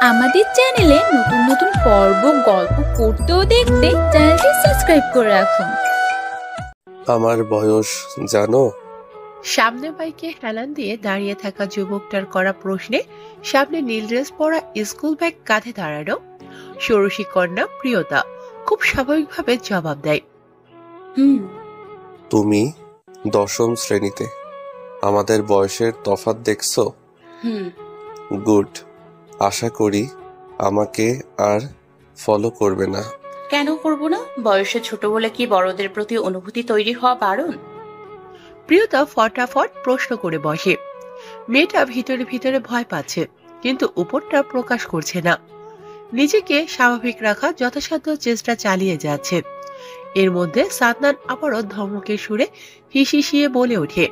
আমাদের চ্যানেলে নতুন নতুন পর্ব, গল্প পড়তে ও দেখতে চ্যানেলটি সাবস্ক্রাইব করে রাখুন। আমার বয়স জানো? সামনে বাইকে হেলান দিয়ে দাঁড়িয়ে থাকা যুবকটার করা প্রশ্নে সামনে নীল ড্রেস পরা স্কুল ব্যাগ কাঁধে দাঁড়ানো ষোড়শী কন্যা প্রিয়তা খুব স্বাভাবিকভাবে জবাব দেয়, তুমি 10ম শ্রেণীতে। আমাদের বয়সের তফাৎ দেখছো? গুড। আশা করি আমাকে আর ফলো করবে না। কেন করব না? বয়সে ছোট বলে কি বড়দের প্রতি অনুভূতি তৈরি হওয়া বারণ? প্রিয়তা ফটাফট প্রশ্ন করে বসে। মেয়েটা ভিতরে ভিতরে ভয় পাচ্ছে, কিন্তু উপরটা প্রকাশ করছে না। নিজেকে স্বাভাবিক রাখা যথাসাধ্য চেষ্টা চালিয়ে যাচ্ছে। এর মধ্যে সাদনান আবারও ধমকের সুরে হিসিয়ে বলে ওঠে,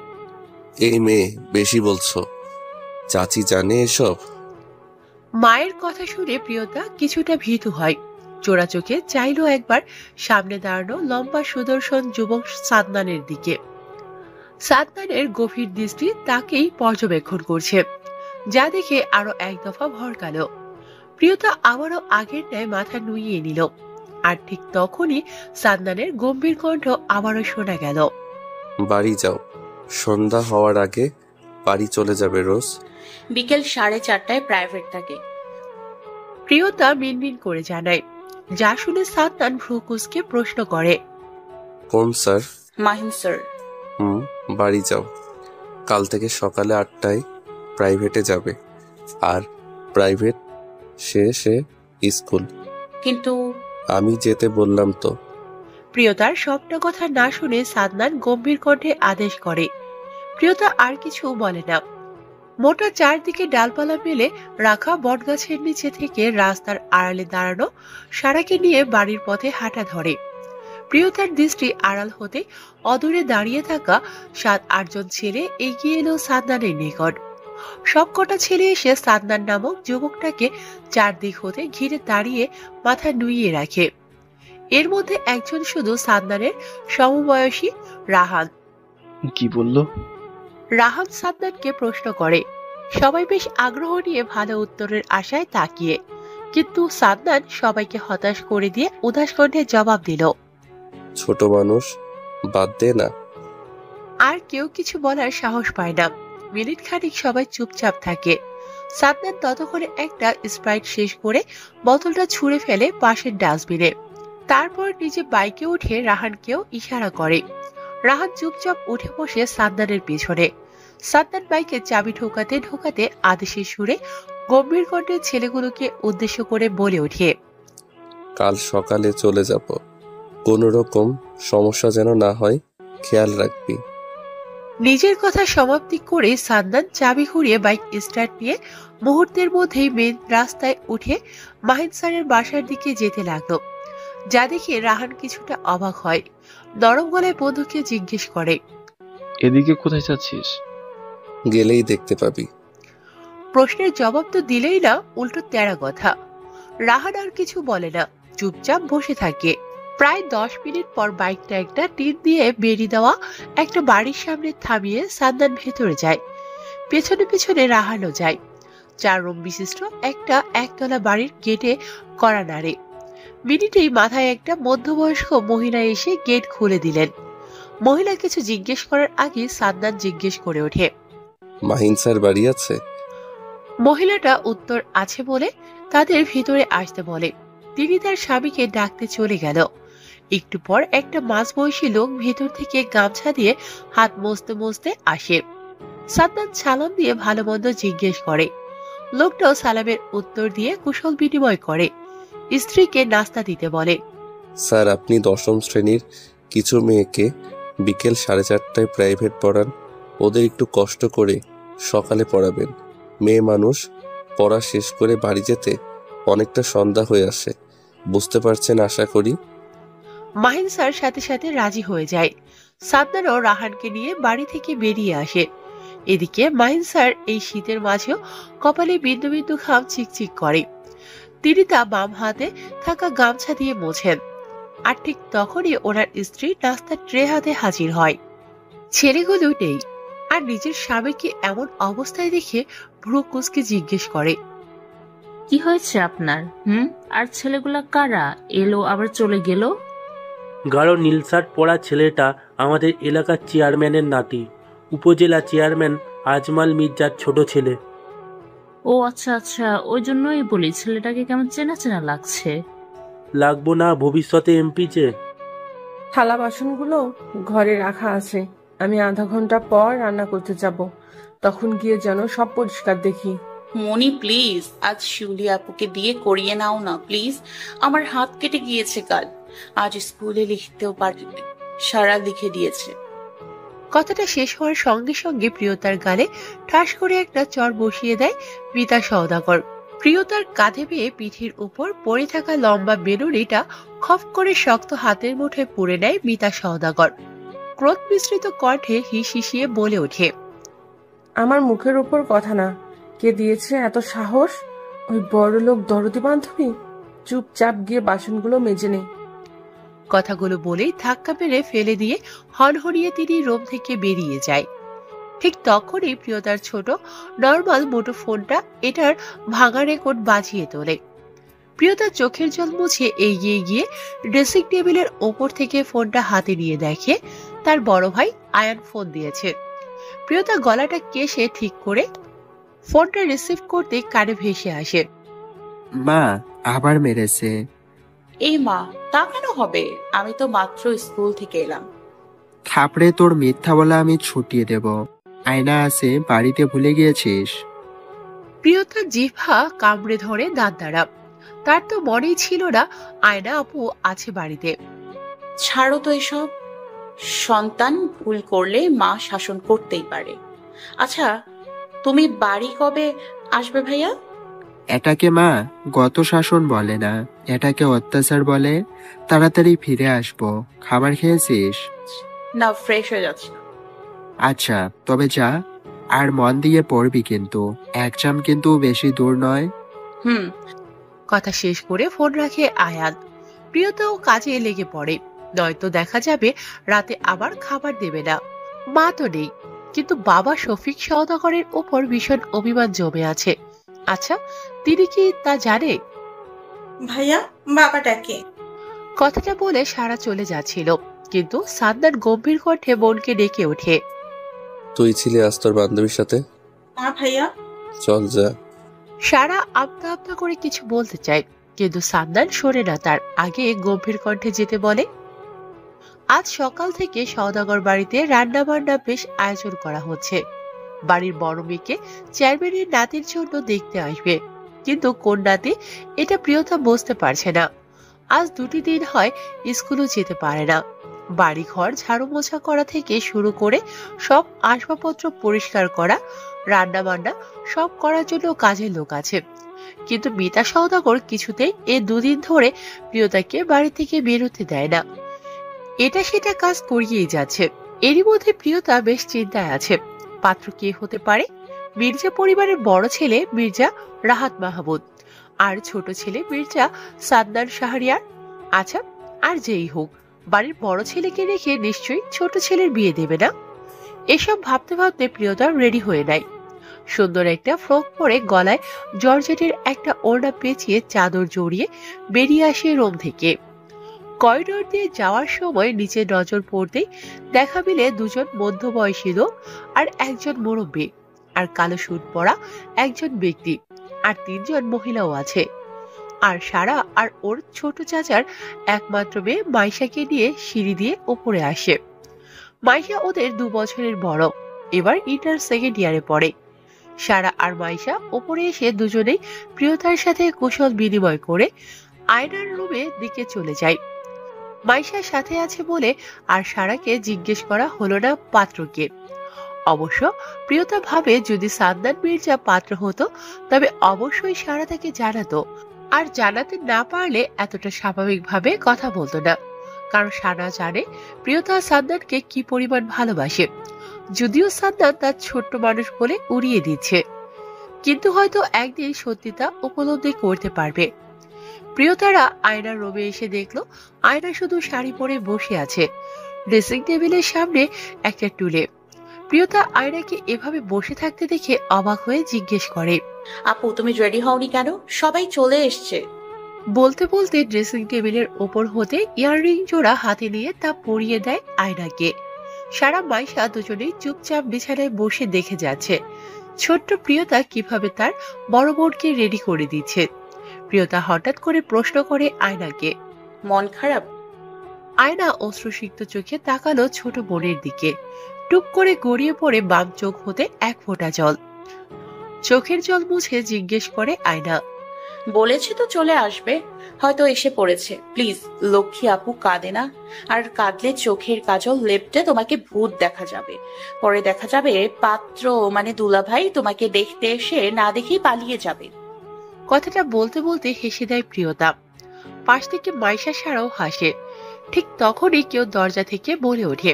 এই মেয়ে বেশি বলছো। চাচি জানে এসব? মায়ের কথা শুনে প্রিয়তা কিছুটা ভীতু হয়। চোরা চোখে চাইলো একবার সামনে দাঁড়ানো লম্বা সুদর্শন যুবক সাদনানের দিকে। সাদনানের গভীর দৃষ্টি তাকেই পর্যবেক্ষণ করছে, যা দেখে আরো এক দফা ভড়কালো। প্রিয়তা আবারও আগের ন্যায় মাথা নুইয়ে নিল। আর ঠিক তখনই সাদনানের গম্ভীর কণ্ঠ আবারও শোনা গেল, বাড়ি যাও, সন্ধ্যা হওয়ার আগে বাড়ি চলে যাবে রোজ। বিকেল 4:30টায় প্রাইভেট থাকে। প্রিয়তা মিনমিন করে জানায়, যা শুনে সাদনান ভ্রুকুচকে প্রশ্ন করে, কোন স্যার? মাহিন স্যার। বাড়ি যাও। কাল থেকে সকালে 8টায় প্রাইভেটে যাবে, আর প্রাইভেট শেষে স্কুল। কিন্তু আমি যেতে বললাম তো। প্রিয়তার সবটা কথা না শুনে সাদনান গম্ভীর কণ্ঠে আদেশ করে। প্রিয়তা আর কিছু বলে না। মোটা চারদিকে ডালপালা মেলে রাখা বটগাছের নিচে থেকে রাস্তার আড়ালে দাঁড়ানো সারাকে নিয়ে বাড়ির পথে হাঁটা ধরে। প্রিয়তার দৃষ্টি আড়াল হতে অদূরে দাঁড়িয়ে থাকা 7-8 জন ছেলে এগিয়ে এলো সাদনানের নিকট। সবকটা ছেলে এসে সাদনান নামক যুবকটাকে চারদিক হতে ঘিরে দাঁড়িয়ে মাথা নুইয়ে রাখে। এর মধ্যে একজন শুধু সাদনানের সমবয়সী রাহান। কি বললো? রাহান সাদনানকে প্রশ্ন করে। সবাই বেশ আগ্রহ নিয়ে ভালো উত্তরের আশায় তাকিয়ে, কিন্তু সাদনান সবাইকে হতাশ করে দিয়ে উদাস কণ্ঠে জবাব দিল, ছোট মানুষ, বাদ দে না। আর কেউ কিছু বলার সাহস পায় না। মিনিট খানিক সবাই চুপচাপ থাকে। সাদনান ততক্ষণে একটা স্প্রাইট শেষ করে বোতলটা ছুঁড়ে ফেলে পাশের ডাস্টবিনে। তারপর নিজে বাইকে উঠে রাহানকেও ইশারা করে। রাহান চুপচাপ উঠে বসে সাদনানের পিছনে। সাদনান বাইকে চাবি ঢোকাতে ঢোকাতে আদেশের সুরে গম্ভীর কণ্ঠে ছেলেগুলোকে উদ্দেশ্য করে বলে ওঠে, কাল সকালে চলে যাব। কোনো রকম সমস্যা যেন না হয়, খেয়াল রাখবি। নিজের কথা সমাপ্তি করে সাদনান চাবি ঘুরিয়ে বাইক স্টার্ট নিয়ে মুহূর্তের মধ্যেই মেন রাস্তায় উঠে মাহিন স্যারের বাসার দিকে যেতে লাগলো। যা দেখে রাহান কিছুটা অবাক হয়। নরম গলায় বন্ধুকে জিজ্ঞেস করে, এদিকে কোথায় যাচ্ছিস? গেলেই দেখতে পাবি। প্রশ্নের জবাব তো দিলেই না, উল্টো তেড়া কথা। রাহান আর কিছু বলে না, চুপচাপ বসে থাকে। প্রায় 10 মিনিট পর বাইকটা একটা টিন দিয়ে বেরিয়ে দেওয়া একটা বাড়ির সামনে থামিয়ে সাদনান ভেতরে যায়। পেছনে পেছনে রাহানও যায়। 4 রুম বিশিষ্ট একটা একতলা বাড়ির গেটে কড়া নাড়ে। মিনিটেই মাথায় একটা মধ্যবয়স্ক মহিলা এসে গেট খুলে দিলেন। মহিলা কিছু জিজ্ঞেস করার আগে সাদনান জিজ্ঞেস করে ওঠে, মাহিন স্যার বাড়ি আছে? মহিলাটা উত্তর আছে বলে তাদের ভিতরে আসতে বলে। তিনি তার স্বামীকে ডাকতে চলে গেল। একটু পর একটা মাঝবয়সী লোক ভেতর থেকে গামছা দিয়ে হাত মুছতে মুছতে আসে। সাদনান সালাম দিয়ে ভালো মন্দ জিজ্ঞেস করে। লোকটাও সালামের উত্তর দিয়ে কুশল বিনিময় করে। স্ত্রীকে নাস্তা দিতে বলে। স্যার, আপনি 10ম শ্রেণীর কিছু মেয়েকে বিকেল 4:30টায় প্রাইভেট পড়ান। ওদের একটু কষ্ট করে সকালে পড়াবেন। মেয়ে মানুষ, পড়া শেষ করে বাড়ি যেতে অনেকটা সন্ধ্যা হয়ে আসে। বুঝতে পারছেন আশা করি। মাহিন স্যার সাথে সাথে রাজি হয়ে যায়। সাদনানও রাহানকে নিয়ে বাড়ি থেকে বেরিয়ে আসে। এদিকে মাহিন স্যার এই শীতের মাঝেও কপালে বিন্দু বিন্দু ঘাম চিকচিক করে। তিনি তা বাম হাতে থাকা গামছা দিয়ে মোছেন। আর ঠিক তখনই ওনার স্ত্রী নাস্তার ট্রে হাতে হাজির হয়। ছেলেগুলো নেই। আর নিজের স্বামীকে এমন অবস্থায় দেখে ভ্রু কুঁচকে জিজ্ঞেস করে, কি হয়েছে আপনার? আর ছেলেগুলা কারা? এলো আবার চলে গেল? গাঢ় নীল শার্ট পরা ছেলেটা আমাদের এলাকার চেয়ারম্যানের নাতি, উপজেলা চেয়ারম্যান আজমাল মির্জার ছোট ছেলে। ও আচ্ছা আচ্ছা, ওই জন্যই বলি ছেলেটাকে কেমন চেনা চেনা লাগছে। লাগবো না, ভবিষ্যতে এমপি যে। থালা বাসনগুলো ঘরে রাখা আছে, আমি আধা ঘন্টা পর রান্না করতে যাব, তখন গিয়ে যেন সব পরিষ্কার দেখি। মনি প্লিজ, আজ শিউলি আপুকে দিয়ে করিয়ে নাও না প্লিজ। আমার হাত কেটে গিয়েছে কাল, আজ স্কুলে লিখতেও পারি, সারা লিখে দিয়েছে। কথাটা শেষ হওয়ার সঙ্গে সঙ্গে প্রিয়তার গালে ঠাস করে একটা চড় বসিয়ে দেয় মিতা সওদাগর। প্রিয়তার কাঁধে পেয়ে পিঠের উপর পড়ে থাকা লম্বা বেলুনিটা খপ করে শক্ত হাতের মুঠোয় পুড়ে নেয় মিতা সওদাগর। ক্রোধ মিশ্রিত কণ্ঠে হিস হিসিয়ে বলে ওঠে, আমার মুখের উপর কথা না, কে দিয়েছে এত সাহস? ওই বড় লোক দরদি বান্ধবী? চুপচাপ গিয়ে বাসনগুলো মেজে নে। কথাগুলো বলেই ধাক্কা মেরে ফেলে দিয়ে হনহনিয়ে তিনি রুম থেকে বেরিয়ে যায়। ঠিক তখনই প্রিয়তার ছোট নর্মাল মুঠো ফোনটা এটার ভাঙা রেকর্ড বাজিয়ে তোলে। প্রিয়তার চোখের জল মুছে এগিয়ে গিয়ে ড্রেসিং টেবিলের ওপর থেকে ফোনটা হাতে নিয়ে দেখে তার বড় ভাই আয়ান ফোন দিয়েছে। প্রিয়তা গলাটা কেশে ঠিক করে ফোনটা রিসিভ করতে কানে ভেসে আসে, মা আবার মেরেছে। এই মা, তা কেন হবে? আমি তো মাত্র স্কুল থেকে এলাম। থাপড়ে তোর মিথ্যা বলা আমি ছুটিয়ে দেব। আয়না আছে, বাড়িতে ভুলে গিয়েছিস? প্রিয়তা জিভা কামড়ে ধরে দাঁত দাঁড়া। তার তো মনেই ছিল না আয়না আপু আছে বাড়িতে। ছাড়ো তো এসব, সন্তান ভুল করলে মা শাসন করতেই পারে। আচ্ছা, তুমি বাড়ি কবে আসবে ভাইয়া? এটাকে মা গত শাসন বলে না, এটাকে অত্যাচার বলে। তাড়াতাড়ি ফিরে আসবো। খাবার খেয়েছিস? না, ফ্রেশ হয়ে যাচ্ছে। আচ্ছা তবে যা, আর মন দিয়ে পড়বি কিন্তু, এক্সাম কিন্তু বেশি দূর নয়। কথা শেষ করে ফোন রাখে আয়ান। প্রিয়তাও কাজে লেগে পড়ে, নয়তো দেখা যাবে রাতে আবার খাবার দেবে না। মা তো নেই, কিন্তু বাবা শফিক সওদাগরের উপর ভীষণ অভিমান জমে আছে। আচ্ছা, তিনি কি তা জানে? ভাইয়া, বাবাটাকে। কথাটা বলে সারা চলে যাচ্ছিল, কিন্তু সাদনান গম্ভীর কণ্ঠে বোনকে ডেকে ওঠে, তুই ছিলি আজ তোর বান্ধবীর সাথে? না ভাইয়া। চল যা। সারা আপনা আপনা করে কিছু বলতে চায়, কিন্তু সাদনান সরে না তার আগে গম্ভীর কণ্ঠে যেতে বলে, আজ সকাল থেকে সওদাগর বাড়িতে রান্না বান্না বেশ আয়োজন করা হচ্ছে। বাড়ির বড় মেয়েকে চেয়ারম্যানের নাতির জন্য দেখতে আসবে, কিন্তু কোন নাতি এটা প্রিয়তা বুঝতে পারছে না। আজ 2 দিন হয় স্কুলও যেতে পারে না। বাড়ি ঘর ঝাড়ু মোছা করা থেকে শুরু করে সব আসবাবপত্র পরিষ্কার করা, রান্না বান্না সব করার জন্য কাজের লোক আছে। কিন্তু মিতা সওদাগর কিছুতেই এই 2 দিন ধরে প্রিয়তাকে বাড়ি থেকে বেরোতে দেয় না। এটা সেটা কাজ করিয়েই যাচ্ছে। এরই মধ্যে প্রিয়তা বেশ চিন্তায় আছে, পাত্র কে হতে পারে। মির্জা পরিবারের বড় ছেলে মির্জা রাহাত মাহমুদ, আর ছোট ছেলে মির্জা সাদনান শাহরিয়ার। আচ্ছা, আর যেই হোক, বাড়ির বড় ছেলেকে রেখে নিশ্চয়ই ছোট ছেলের বিয়ে দেবে না। এসব ভাবতে ভাবতে প্রিয়তা রেডি হয়ে নেয়। সুন্দর একটা ফ্রক পরে গলায় জর্জেটের একটা ওড়না পেঁচিয়ে চাদর জড়িয়ে বেরিয়ে আসে রুম থেকে। করিডোর দিয়ে যাওয়ার সময় নিচে নজর পড়তেই দেখা মিলে 2জন মধ্যবয়সী লোক আর একজন মুরব্বী, আর কালো স্যুট পরা একজন ব্যক্তি, আর 3জন মহিলাও আছে। আর সারা আর ওর ছোট চাচার একমাত্র মেয়ে মাইশাকে নিয়ে সিঁড়ি দিয়ে উপরে আসে। মাইশা ওদের 2 বছরের বড়, এবার ইন্টার 2nd ইয়ারে পড়ে। সারা আর মাইশা উপরে এসে দুজনেই প্রিয়তার সাথে কুশল বিনিময় করে আয়নার রুমের দিকে চলে যায়। মাইশার সাথে আছে বলে আর সারাকে জিজ্ঞেস করা হলো না পাত্রকে। অবশ্য প্রিয়তা ভাবে যদি সাদনান মির্জা পাত্র হতো তবে অবশ্যই সারা তাকে জানাতো, আর জানাতে না পারলে এতটা স্বাভাবিকভাবে কথা বলতো না। কারণ সারা জানে প্রিয়তা সাদনানকে কি পরিমাণ ভালোবাসে। যদিও সাদনান তার ছোট্ট মানুষ বলে উড়িয়ে দিচ্ছে, কিন্তু হয়তো একদিন সত্যিটা উপলব্ধি করতে পারবে। প্রিয়তারা আয়নার রুমে এসে দেখলো আয়না শুধু শাড়ি পরে বসে আছে ড্রেসিং টেবিলের সামনে একটা টুলে। প্রিয়তা আয়নাকে এভাবে বসে থাকতে দেখে অবাক হয়ে জিজ্ঞেস করে, আপু তুমি রেডি হওনি কেন? সবাই চলে এসছে। বলতে বলতে ড্রেসিং টেবিলের ওপর হতে ইয়াররিং জোড়া হাতে নিয়ে তা পরিয়ে দেয় আয়নাকে। সারা মাইশা দুজনেই চুপচাপ বিছানায় বসে দেখে যাচ্ছে ছোট্ট প্রিয়তা কিভাবে তার বড় বোনকে রেডি করে দিচ্ছে। প্রিয়তা হঠাৎ করে প্রশ্ন করে আয়নাকে। মন খারাপ? আয়না অশ্রুসিক্ত চোখে তাকালো ছোট বোনের দিকে। টুপ করে গড়িয়ে পড়ে বাম চোখ হতে এক ফোঁটা জল। চোখের জল মুছে জিজ্ঞেস করে আয়না। বলেছে তো চলে আসবে, হয়তো এসে পড়েছে। প্লিজ, লক্ষ্মী আপু কাঁদে না। আর কাঁদলে চোখের কাজল লেপটে তোমাকে ভূত দেখা যাবে। পরে দেখা যাবে পাত্র মানে দুলাভাই তোমাকে দেখতে এসে না দেখেই পালিয়ে যাবে। কথাটা বলতে বলতে হেসে দেয় প্রিয়তা। পাশ থেকে মাইশা সারাও হাসে। ঠিক তখনই কেউ দরজা থেকে বলে ওঠে,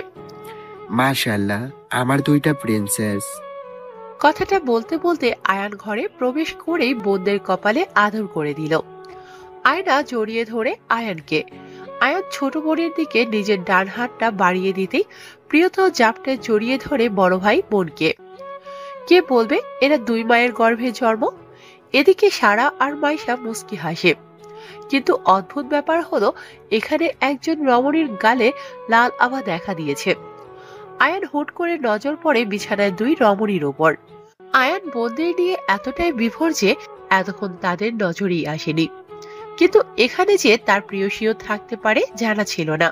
মাশাআল্লাহ, আমার দুইটা প্রিন্সেস। কথাটা বলতে বলতে আয়ান ঘরে প্রবেশ করেই বোনদের কপালে আদর করে দিল। আয়না জড়িয়ে ধরে আয়ানকে। আয়ান ছোট বোনের দিকে নিজের ডান হাতটা বাড়িয়ে দিতেই প্রিয়তা জাপটে জড়িয়ে ধরে বড় ভাই বোনকে। কে বলবে এরা দুই মায়ের গর্ভে জন্ম। এদিকে সারা আর মাইশা মুস্কি হাসে। কিন্তু অদ্ভুত ব্যাপার হলো এখানে একজন রমণীর গালে লাল আভা দেখা দিয়েছে। আয়ান হুট করে নজর পড়ে বিছানায় দুই রমণীর ওপর। আয়ান বোনদের নিয়ে এতটাই বিভোর যে এতক্ষণ তাদের নজরেই আসেনি। কিন্তু এখানে যে তার প্রিয়সীও থাকতে পারে জানা ছিল না।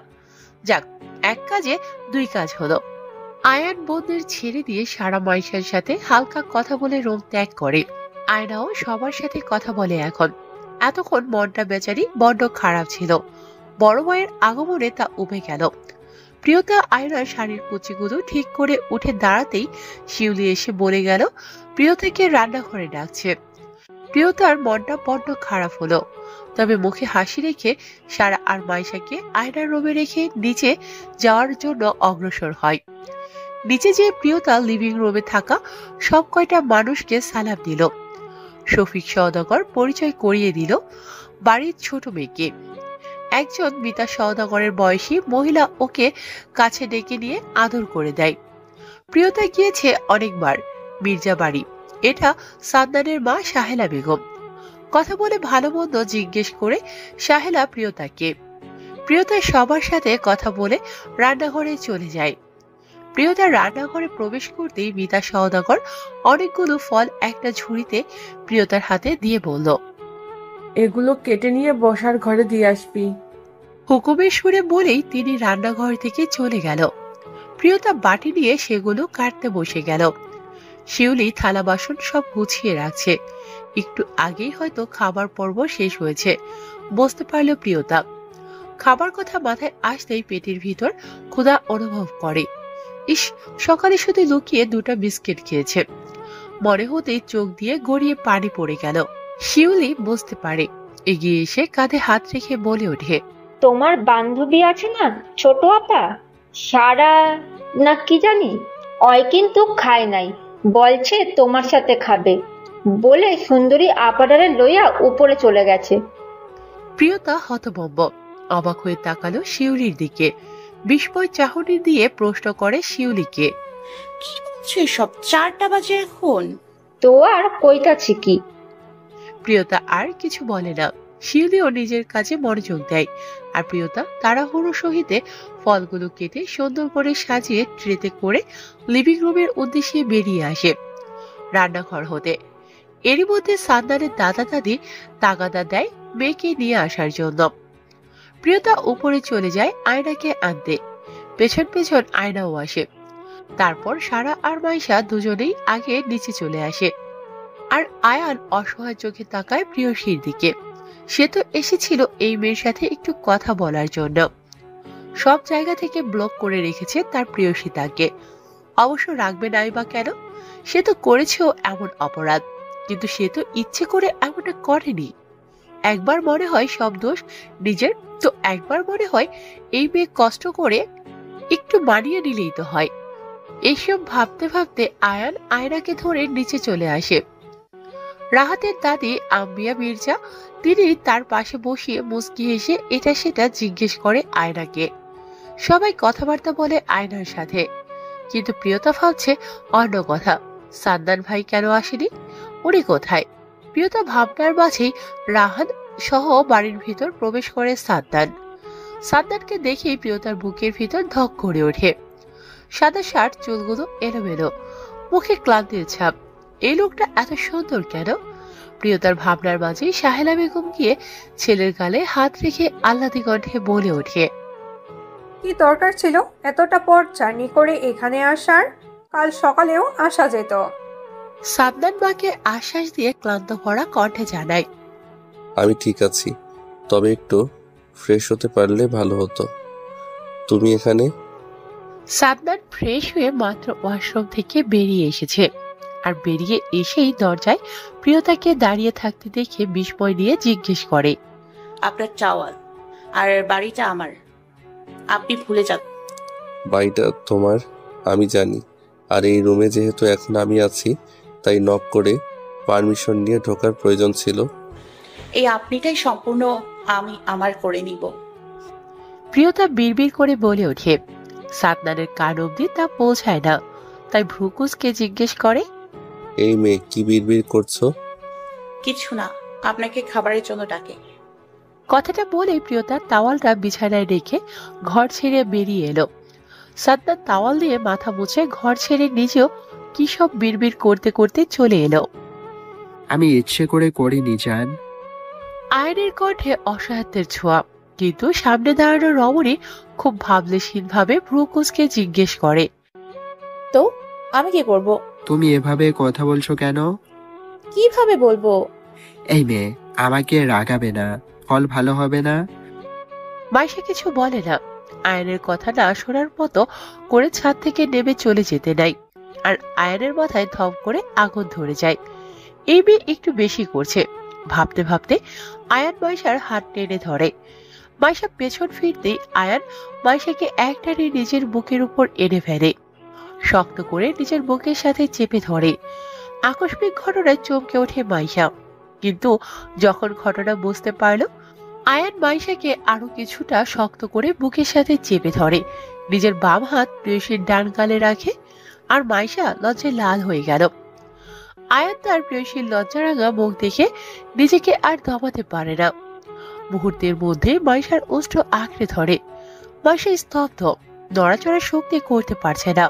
যাক, এক কাজে দুই কাজ হলো। আয়ান বোনদের ছেড়ে দিয়ে সারা মাইশার সাথে হালকা কথা বলে রুম ত্যাগ করে। আয়নাও সবার সাথে কথা বলে এখন। এতক্ষণ মনটা বেচারি বড্ড খারাপ ছিল। বড় ভাইয়ের আগমনে তা উবে গেল। প্রিয়তা আয়নার শাড়ির কুচিগুলো ঠিক করে উঠে দাঁড়াতেই শিউলি এসে বলে গেল প্রিয়তাকে রান্নাঘরে ডাকছে। প্রিয়তার মনটা বড্ড খারাপ হলো। তবে মুখে হাসি রেখে সারা আর মাইশাকে আয়নার রুমে রেখে নিচে যাওয়ার জন্য অগ্রসর হয়। নিচে যেয়ে প্রিয়তা লিভিং রুমে থাকা সব কয়টা মানুষকে সালাম দিল। শফিক সওদাগর পরিচয় করিয়ে দিল বাড়ির ছোট মেয়েকে। একজন মিতা সওদাগরের বয়সী মহিলা ওকে কাছে ডেকে নিয়ে আদর করে দেয়। প্রিয়তা গিয়েছে অনেকবার মির্জা বাড়ি। এটা সাদনানের মা সাহেলা বেগম। কথা বলে ভালো মন্দ জিজ্ঞেস করে সাহেলা প্রিয়তাকে। প্রিয়তা সবার সাথে কথা বলে রান্নাঘরে চলে যায়। প্রিয়তা রান্নাঘরে প্রবেশ করতেই মিতা সওদাগর অনেকগুলো ফল একটা ঝুড়িতে প্রিয়তার হাতে দিয়ে বলল, এগুলো কেটে নিয়ে বসার ঘরে দিয়ে আসবি। হুকুমের সুরে বলেই তিনি রান্নাঘর থেকে চলে গেল। প্রিয়তা বাটি নিয়ে সেগুলো কাটতে বসে গেল। শিউলি থালা বাসন সব গুছিয়ে রাখছে। একটু আগেই হয়তো খাবার পর্ব শেষ হয়েছে বুঝতে পারল প্রিয়তা। খাবার কথা মাথায় আসতেই পেটের ভিতর ক্ষুধা অনুভব করে। ইস, সকালে শুধু লুকিয়ে দুটো বিস্কিট খেয়েছে। মনে হতেই চোখ দিয়ে গড়িয়ে পানি পড়ে গেল। শিউলি বুঝতে পারে। এগিয়ে এসে কাঁধে হাত রেখে বলে ওঠে, তোমার বান্ধবী আছে না ছোট আপা, সারা না কি জানি, অয় কিন্তু খায় নাই, বলছে তোমার সাথে খাবে বলে সুন্দরী আপাটারে লইয়া উপরে চলে গেছে। প্রিয়তা হতভম্ব অবাক হয়ে তাকালো শিউলির দিকে। বিস্ময় চাহনি দিয়ে প্রশ্ন করে শিউলিকে, কি বলছো সব? 4টা বাজে এখন। তো আর কইতাছি কি? প্রিয়তা আর কিছু বলে না। শিউলিও নিজের কাজে মনোযোগ দেয়। আর প্রিয়তা তাড়াহুড়ো সহিতে ফলগুলো কেটে সুন্দর করে সাজিয়ে ট্রেতে করে লিভিং রুমের উদ্দেশ্যে বেরিয়ে আসে রান্নাঘর হতে। এরই মধ্যে সাদনানের দাদা দাদি তাগাদা দেয় মেয়েকে নিয়ে আসার জন্য। প্রিয়তা উপরে চলে যায় আয়নাকে আনতে। পেছন পেছন আয়নাও আসে। তারপর সারা আর মাইশা দুজনেই আগে নিচে চলে আসে। আর আয়ান অসহায় চোখে তাকায় প্রিয়সীর দিকে। সে তো এসেছিল এই মেয়ের সাথে একটু কথা বলার জন্য। সব জায়গা থেকে ব্লক করে রেখেছে তার প্রিয়সী তাকে। অবশ্য রাখবে নাই বা কেন? সে তো করেছেও এমন অপরাধ, কিন্তু সে তো ইচ্ছে করে এমনটা করেনি। একবার মনে হয় সব দোষ নিজের, তো একবার মনে হয় এই মেয়ে কষ্ট করে একটু মানিয়ে নিলেই তো হয়। এইসব ভাবতে ভাবতে আয়ান আয়নাকে ধরে নিচে চলে আসে। রাহাতের দাদি আম্বিয়া মির্জা, তিনি তার পাশে বসিয়ে মুচকি হেসে এটা সেটা জিজ্ঞেস করে আয়নাকে। সবাই কথাবার্তা বলে আয়নার সাথে, কিন্তু প্রিয়তা ভাবছে অন্য কথা। সাদনান ভাই কেন আসেনি? উনি কোথায়? প্রিয়তা ভাবনার মাঝেই রাহান সহ বাড়ির ভিতর প্রবেশ করে সাদ্দান। সাদ্দানকে দেখেই প্রিয়তার বুকের ভিতর ধক করে ওঠে। সাদা শার্ট, চুলগুলো এলোমেলো, মুখে ক্লান্তির ছাপ। এই লোকটা এত সুন্দর কেন? প্রিয়তার ভাবনার মাঝেই সাহেলা বেগম গিয়ে ছেলের গালে হাত রেখে আহ্লাদি কণ্ঠে বলে ওঠে, কি দরকার ছিল এতটা পর জার্নি করে এখানে আসার? কাল সকালেও আসা যেত। সাদ্দান মাকে আশ্বাস দিয়ে ক্লান্ত ভরা কণ্ঠে জানায়, আমি ঠিক আছি, তবে একটু ফ্রেশ হতে পারলে ভালো হতো। তুমি এখানে? সাদ্দান ফ্রেশ হয়ে মাত্র ওয়াশরুম থেকে বেরিয়ে এসেছে, আর বেরিয়ে এসেই দরজায় প্রিয়তাকে দাঁড়িয়ে থাকতে দেখে বিস্ময় নিয়ে জিজ্ঞেস করে, আপনার টাওয়াল আর বাড়িটা আমার, আপনি ভুলে যান। বাড়িটা তোমার আমি জানি, আর এই রুমে যেহেতু এখন আমি আছি তাই নক করে পারমিশন নিয়ে ঢোকার প্রয়োজন ছিল। এই আপনিটাই সম্পূর্ণ আমি আমার করে নিব। প্রিয়তা বিড়বিড় করে বলে ওঠে। সাদনানের কান অব্দি তা পৌঁছায় না, তাই ভ্রুকুচকে জিজ্ঞেস করে, এই মেয়ে কি বিড়বিড় করছো? কিছু না, আপনাকে খাবারের জন্য ডাকে। কথাটা বলে প্রিয়তা তাওয়ালটা বিছানায় রেখে ঘর ছেড়ে বেরিয়ে এলো। সাদনান তাওয়াল দিয়ে মাথা মুছে ঘর ছেড়ে নিজেও কি সব বিড়বিড় করতে করতে চলে এলো। আমি ইচ্ছে করে করিনি জান। আয়নের কণ্ঠে অসহায়ত্বের ছোঁয়া, কিন্তু সামনে দাঁড়ানো রমণী খুব ভাবলেশীন ভাবে ভ্রুকুচকে জিজ্ঞেস করে, তো আমি কি করব? তুমি এভাবে কথা বলছো কেন? কিভাবে বলবো? এই মেয়ে, আমাকে রাগাবে না, ফল ভালো হবে না। মাইশা কিছু বলে না। আয়নের কথা না শোনার মতো করে ছাদ থেকে নেমে চলে যেতে নাই, আর আয়নের মাথায় ধম করে আগুন ধরে যায়। এই মেয়ে একটু বেশি করছে। ভাবতে ভাবতে আয়ান মাইশার হাত টেনে ধরে। মাইশা পেছন ফিরতেই আয়ান মাইশাকে একটানে নিজের বুকের উপর এনে ফেলে, শক্ত করে নিজের বুকের সাথে চেপে ধরে। আকস্মিক ঘটনায় চমকে ওঠে মাইশা, কিন্তু যখন ঘটনা বুঝতে পারল, আয়ান মাইশাকে আরো কিছুটা শক্ত করে বুকের সাথে চেপে ধরে, নিজের বাম হাত প্রেয়সীর ডান গালে রাখে, আর মাইশা লজ্জায় লাল হয়ে গেল। আয়ান তার প্রেয়সীর লজ্জারাঙা মুখ দেখে নিজেকে আর দমাতে পারে না। মুহূর্তের মধ্যে মাইশার ওষ্ঠ আঁকড়ে ধরে। মাইশা স্তব্ধ, নড়াচড়ার শক্তি করতে পারছে না।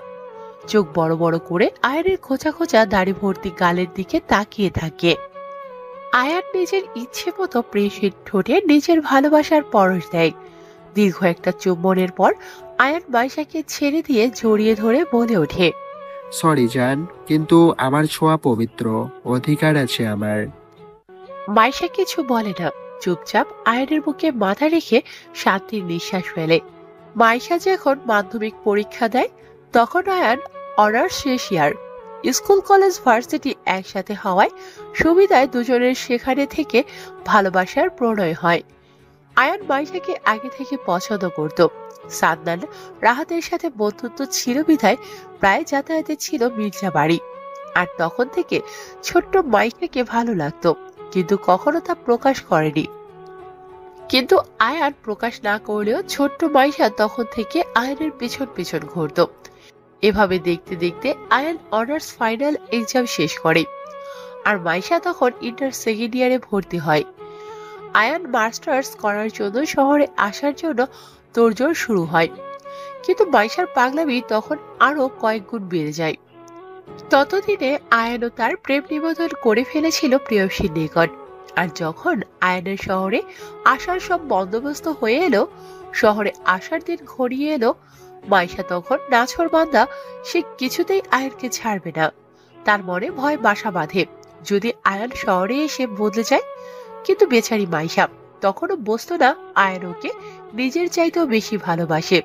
চোখ বড় বড় করে আয়ানের খোঁচা খোঁচা দাড়ি ভর্তি গালের দিকে তাকিয়ে থাকে। আয়ান নিজের ইচ্ছে মতো প্রেয়সীর ঠোঁটে নিজের ভালোবাসার পরশ দেয়। দীর্ঘ একটা চুম্বনের পর আয়ান মাইশাকে ছেড়ে দিয়ে জড়িয়ে ধরে বলে ওঠে, সরি জান, কিন্তু আমার ছোঁয়া পবিত্র, অধিকার আছে আমার। মাইশা কিছু বলে না, চুপচাপ আয়ানের বুকে মাথা রেখে শান্তির নিঃশ্বাস ফেলে। মাইশা যখন মাধ্যমিক পরীক্ষা দেয় তখন আয়ান অনার্স শেষ ইয়ার। স্কুল কলেজ ভার্সিটি একসাথে হওয়ায় সুবিধায় দুজনের সেখানে থেকে ভালোবাসার প্রণয় হয়। আয়ান মাইশাকে আগে থেকে পছন্দ করত। সাদনান রাহাতের সাথে বন্ধুত্ব ছিল বিধায় প্রায় যাতায়াতে ছিল মির্জা বাড়ি, আর তখন থেকে ছোট্ট মাইশাকে ভালো লাগতো, কিন্তু কখনো তা প্রকাশ করেনি। কিন্তু আয়ান প্রকাশ না করলেও ছোট্ট মাইশা তখন থেকে আয়ানের পেছন পেছন ঘুরত। এভাবে দেখতে দেখতে আয়ান অনার্স ফাইনাল এক্সাম শেষ করে, আর মাইশা তখন ইন্টার সেকেন্ড ইয়ারে ভর্তি হয়। আয়ান মাস্টার্স করার জন্য শহরে আসার জন্য তোড়জোড় শুরু হয়, কিন্তু মাইশার পাগলামি তখন আরো কয়েক গুণ বেড়ে যায়। ততদিনে আয়ানও তার প্রেম নিবেদন করে ফেলেছিল প্রেয়সীর নিকট। আর যখন আয়ানের শহরে আসার সব বন্দোবস্ত হয়ে এলো, শহরে আসার দিন ঘনিয়ে এলো, মাইশা তখন নাছোড়বান্দা, সে কিছুতেই আয়ানকে ছাড়বে না। তার মনে ভয় বাসা বাঁধে, যদি আয়ান শহরে এসে বদলে যায়। কিন্তু বেচারি মাইশা তখনও বুঝতো না আয়ান ওকে নিজের চাইতেও বেশি ভালোবাসে।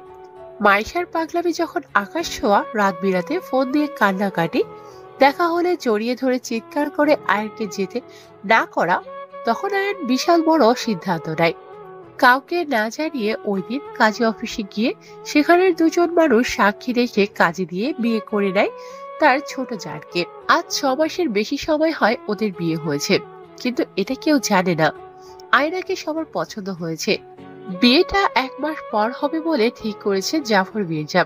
মাইশার পাগলামি যখন আকাশ ছোঁয়া, রাত বিরাতে ফোন দিয়ে কান্নাকাটি, দেখা হলে জড়িয়ে ধরে চিৎকার করে আয়ানকে যেতে না করা, তখন আয়ান বিশাল বড় সিদ্ধান্ত নেয়। কাউকে না জানিয়ে ওই দিন কাজী অফিসে গিয়ে সেখানের দুজন মানুষ সাক্ষী রেখে কাজী দিয়ে বিয়ে করে নেয় তার ছোট জানকে। আজ 6 মাসের বেশি সময় হয় ওদের বিয়ে হয়েছে, কিন্তু এটা কেউ জানে না আয়নাকে সবার পছন্দ হয়েছে। বিয়েটা 1 মাস পর হবে বলে ঠিক করেছে জাফর মির্জা।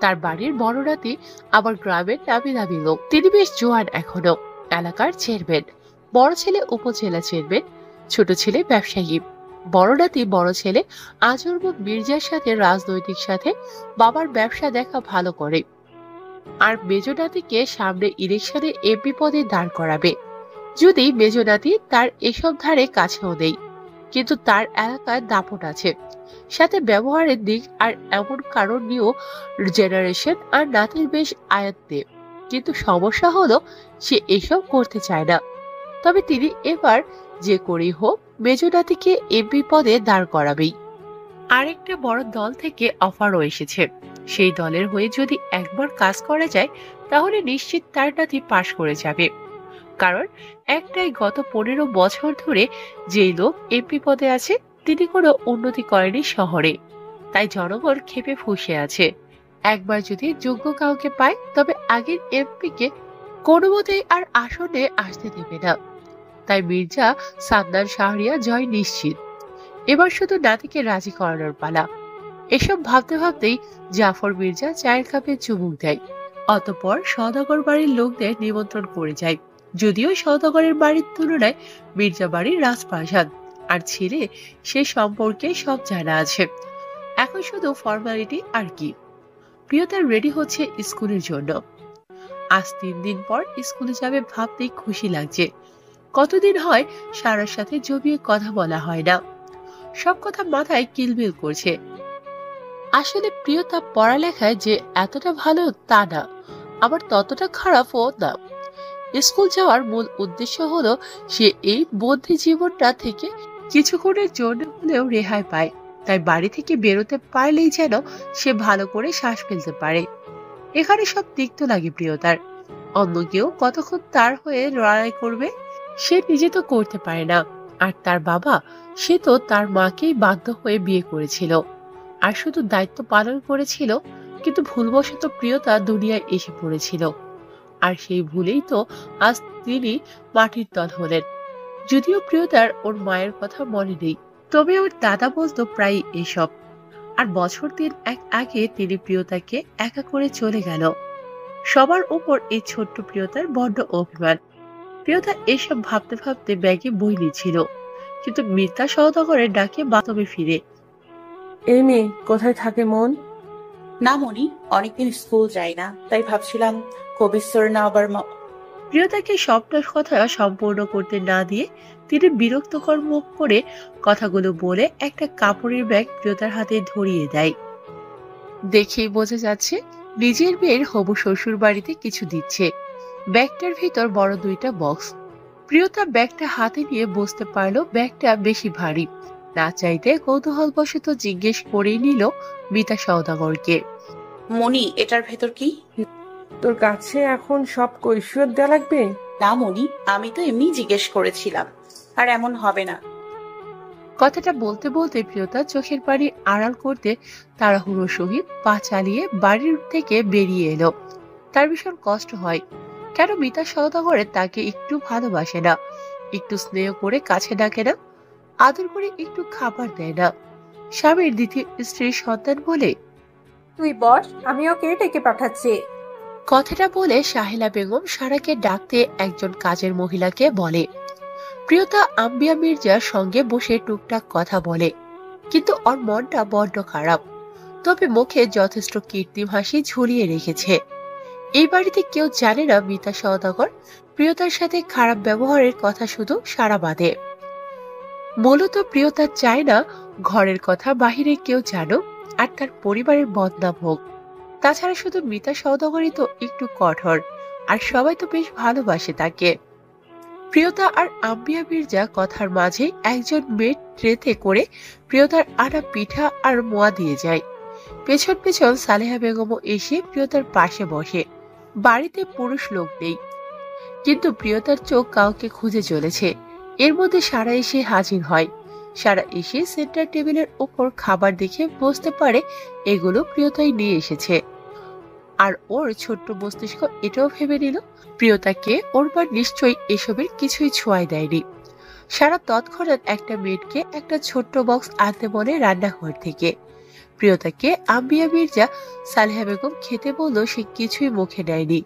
তার বাড়ির বড় নাতি আবার গ্রামের নামি দামি লোক, তিনি বেশ জোয়ান এখনো। এলাকার চেয়ারম্যান, বড় ছেলে উপজেলা চেয়ারম্যান, ছোট ছেলে ব্যবসায়ী। বড় নাতি বড় ছেলে আজর মির্জার সাথে রাজনৈতিক সাথে বাবার ব্যবসা দেখা ভালো করে, আর মেজ নাতিকে সামনে ইলেকশনে এমপি পদে দাঁড় করাবে। যদি মেজ নাতি তার এসব ধারে কাছেও নেই, কিন্তু তার এলাকায় দাপট আছে, সাথে ব্যবহারের দিক আর এমন কারণ নিয়েও জেনারেশন আর নাতির বেশ আয়ত্তে। কিন্তু সমস্যা হলো সে এসব করতে চায় না। তবে তিনি এবার যে করেই হোক মেজ নাতিকে এমপি পদে দাঁড় করাবেই। আরেকটা বড় দল থেকে অফারও এসেছে। সেই দলের হয়ে যদি একবার কাজ করা যায় তাহলে নিশ্চিত তার নাতি পাশ করে যাবে। কারণ একটাই, গত 15 বছর ধরে যেই লোক এমপি পদে আছে তিনি কোনো উন্নতি করেনি শহরে, তাই জনগণ ক্ষেপে ফুঁসে আছে। একবার যদি যোগ্য কাউকে পায় তবে আগের এমপি কে কোনো মতেই আর আসনে আসতে দেবে না। তাই মির্জা সাদনান শাহরিয়া জয় নিশ্চিত। এবার শুধু নাতিকে রাজি করানোর পালা। এসব ভাবতে ভাবতেই জাফর মির্জা চায়ের কাপে চুমুক দেয়, অতঃপর সওদাগর বাড়ির লোকদের নিমন্ত্রণ করে যায়। যদিও সওদাগরের বাড়ির তুলনায় মির্জা বাড়ির রাজপ্রাসাদ, আর ছেলে সে সম্পর্কে সব জানা আছে। এখন শুধু ফর্মালিটি আর কি। প্রিয়তা রেডি হচ্ছে স্কুলের জন্য। আজ 3 দিন পর স্কুলে যাবে ভাবতেই খুশি লাগছে। কতদিন হয় সারার সাথে জমিয়ে কথা বলা হয় না, সব কথা মাথায় কিলবিল করছে। আসলে প্রিয়তা পড়ালেখায় যে এতটা ভালো তা না, আবার ততটা খারাপও না। স্কুল যাওয়ার মূল উদ্দেশ্য হলো সে এই বন্দি জীবনটা থেকে কিছুক্ষণের জন্য হলেও রেহাই পায়। তাই বাড়ি থেকে বেরোতে পারলেই যেন সে ভালো করে শ্বাস ফেলতে পারে। এখানে সব তিক্ত লাগে প্রিয়তার। অন্য কেউ কতক্ষণ তার হয়ে লড়াই করবে, সে নিজে তো করতে পারে না। আর তার বাবা, সে তো তার মাকেই বাধ্য হয়ে বিয়ে করেছিল আর শুধু দায়িত্ব পালন করেছিল, কিন্তু ভুলবশত প্রিয়তা দুনিয়ায় এসে পড়েছিল। আর সেই ভুলেই তো আজ তিনি মাটির তল হলেন। যদিও প্রিয়তার ওর মায়ের কথা মনে নেই, তবে ওর দাদা বলতো প্রায় এসব। আর বছর 3 আগে তিনি প্রিয়তাকে একা করে চলে গেল। সবার উপর এই ছোট্ট প্রিয়তার বড্ড অভিমান। প্রিয়তা এসব ভাবতে ভাবতে ব্যাগে বই নিচ্ছিল, কিন্তু মিতা সওদাগরের ডাকে বাথরুমে ফিরে। এই মেয়ে কোথায় থাকে মন? না মনি, অনেকদিন স্কুল যাই না, তাই ভাবছিলাম কবিস্তর না আবার। প্রিয়তাকে সবটা কথা সম্পূর্ণ করতে না দিয়ে তিনি বিরক্তকর মুখ করে কথাগুলো বলে একটা কাপড়ের ব্যাগ প্রিয়তার হাতে ধরিয়ে দেয়। দেখেই বোঝা যাচ্ছে নিজের মেয়ের হবু শ্বশুর বাড়িতে কিছু দিচ্ছে। ব্যাগটার ভিতর বড় 2টা বক্স। প্রিয়তা ব্যাগটা হাতে নিয়ে বুঝতে পারলো ব্যাগটা বেশি ভারী। না চাইতে কৌতূহলবশত জিজ্ঞেস করেই নিল মিতা সওদাগরকে, মনি এটার ভেতর কি? তোর কাছে এখন সব কৈফিয়ত দেয়া লাগবে? না মনি, আমি তো এমনি জিজ্ঞেস করেছিলাম, আর এমন হবে না। কথাটা বলতে বলতে প্রিয়তা চোখের পানি আড়াল করতে তাড়াহুড়োর সহিত পা চালিয়ে বাড়ির থেকে বেরিয়ে এলো। তার ভীষণ কষ্ট হয়। কেন মিতা সওদাগরের তাকে একটু ভালোবাসে না, একটু স্নেহ করে কাছে ডাকে না, আদর করে একটু খাবার দেয় না। স্বামীর দ্বিতীয় স্ত্রীর সন্তান বলে, তুই বস, আমি ওকে ডেকে পাঠাচ্ছি। কথাটা বলে সাহেলা বেগম সারাকে ডাকতে একজন কাজের মহিলাকে বলে। প্রিয়তা আম্বিয়া মির্জার সঙ্গে বসে টুকটাক কথা বলে, কিন্তু ওর মনটা বড্ড খারাপ। তবে মুখে যথেষ্ট কৃত্রিম হাসি ঝুলিয়ে রেখেছে। এই বাড়িতে কেউ জানে না মিতা সওদাগর প্রিয়তার সাথে খারাপ ব্যবহারের কথা শুধু সারা বাঁধে। মূলত প্রিয়তা চায় না ঘরের কথা বাহিরে কেউ জানুক আর তার পরিবারের বদনাম হোক। তাছাড়া শুধু মিতা সওদাগরই তো একটু কঠোর, আর সবাই তো বেশ ভালোবাসে তাকে। প্রিয়তা আর আম্বিয়া মির্জা কথার মাঝে একজন মেয়ে ট্রেতে করে প্রিয়তার আনা পিঠা আর মোয়া দিয়ে যায়। পেছন পেছন সালেহা বেগমও এসে প্রিয়তার পাশে বসে। বাড়িতে পুরুষ লোক নেই, কিন্তু প্রিয়তার চোখ কাউকে খুঁজে চলেছে। এর মধ্যে সারা এসে হাজির হয়। সারা এসে সেন্টার টেবিলের উপর খাবার দেখে বুঝতে পারে এগুলো প্রিয়তাই নিয়ে এসেছে। আর ওর ছোট্ট মস্তিষ্ক এটাও ভেবে নিল প্রিয়তাকে ওর মা নিশ্চয়ই এসবের কিছুই ছোঁয়াই দেয়নি। সারা তৎক্ষণাৎ একটা মেয়েকে একটা ছোট্ট বক্স আনতে বলে রান্নাঘর থেকে। প্রিয়তাকে আম্বিয়া মির্জা সালেহা বেগম খেতে বলল, সে কিছুই মুখে নেয়নি।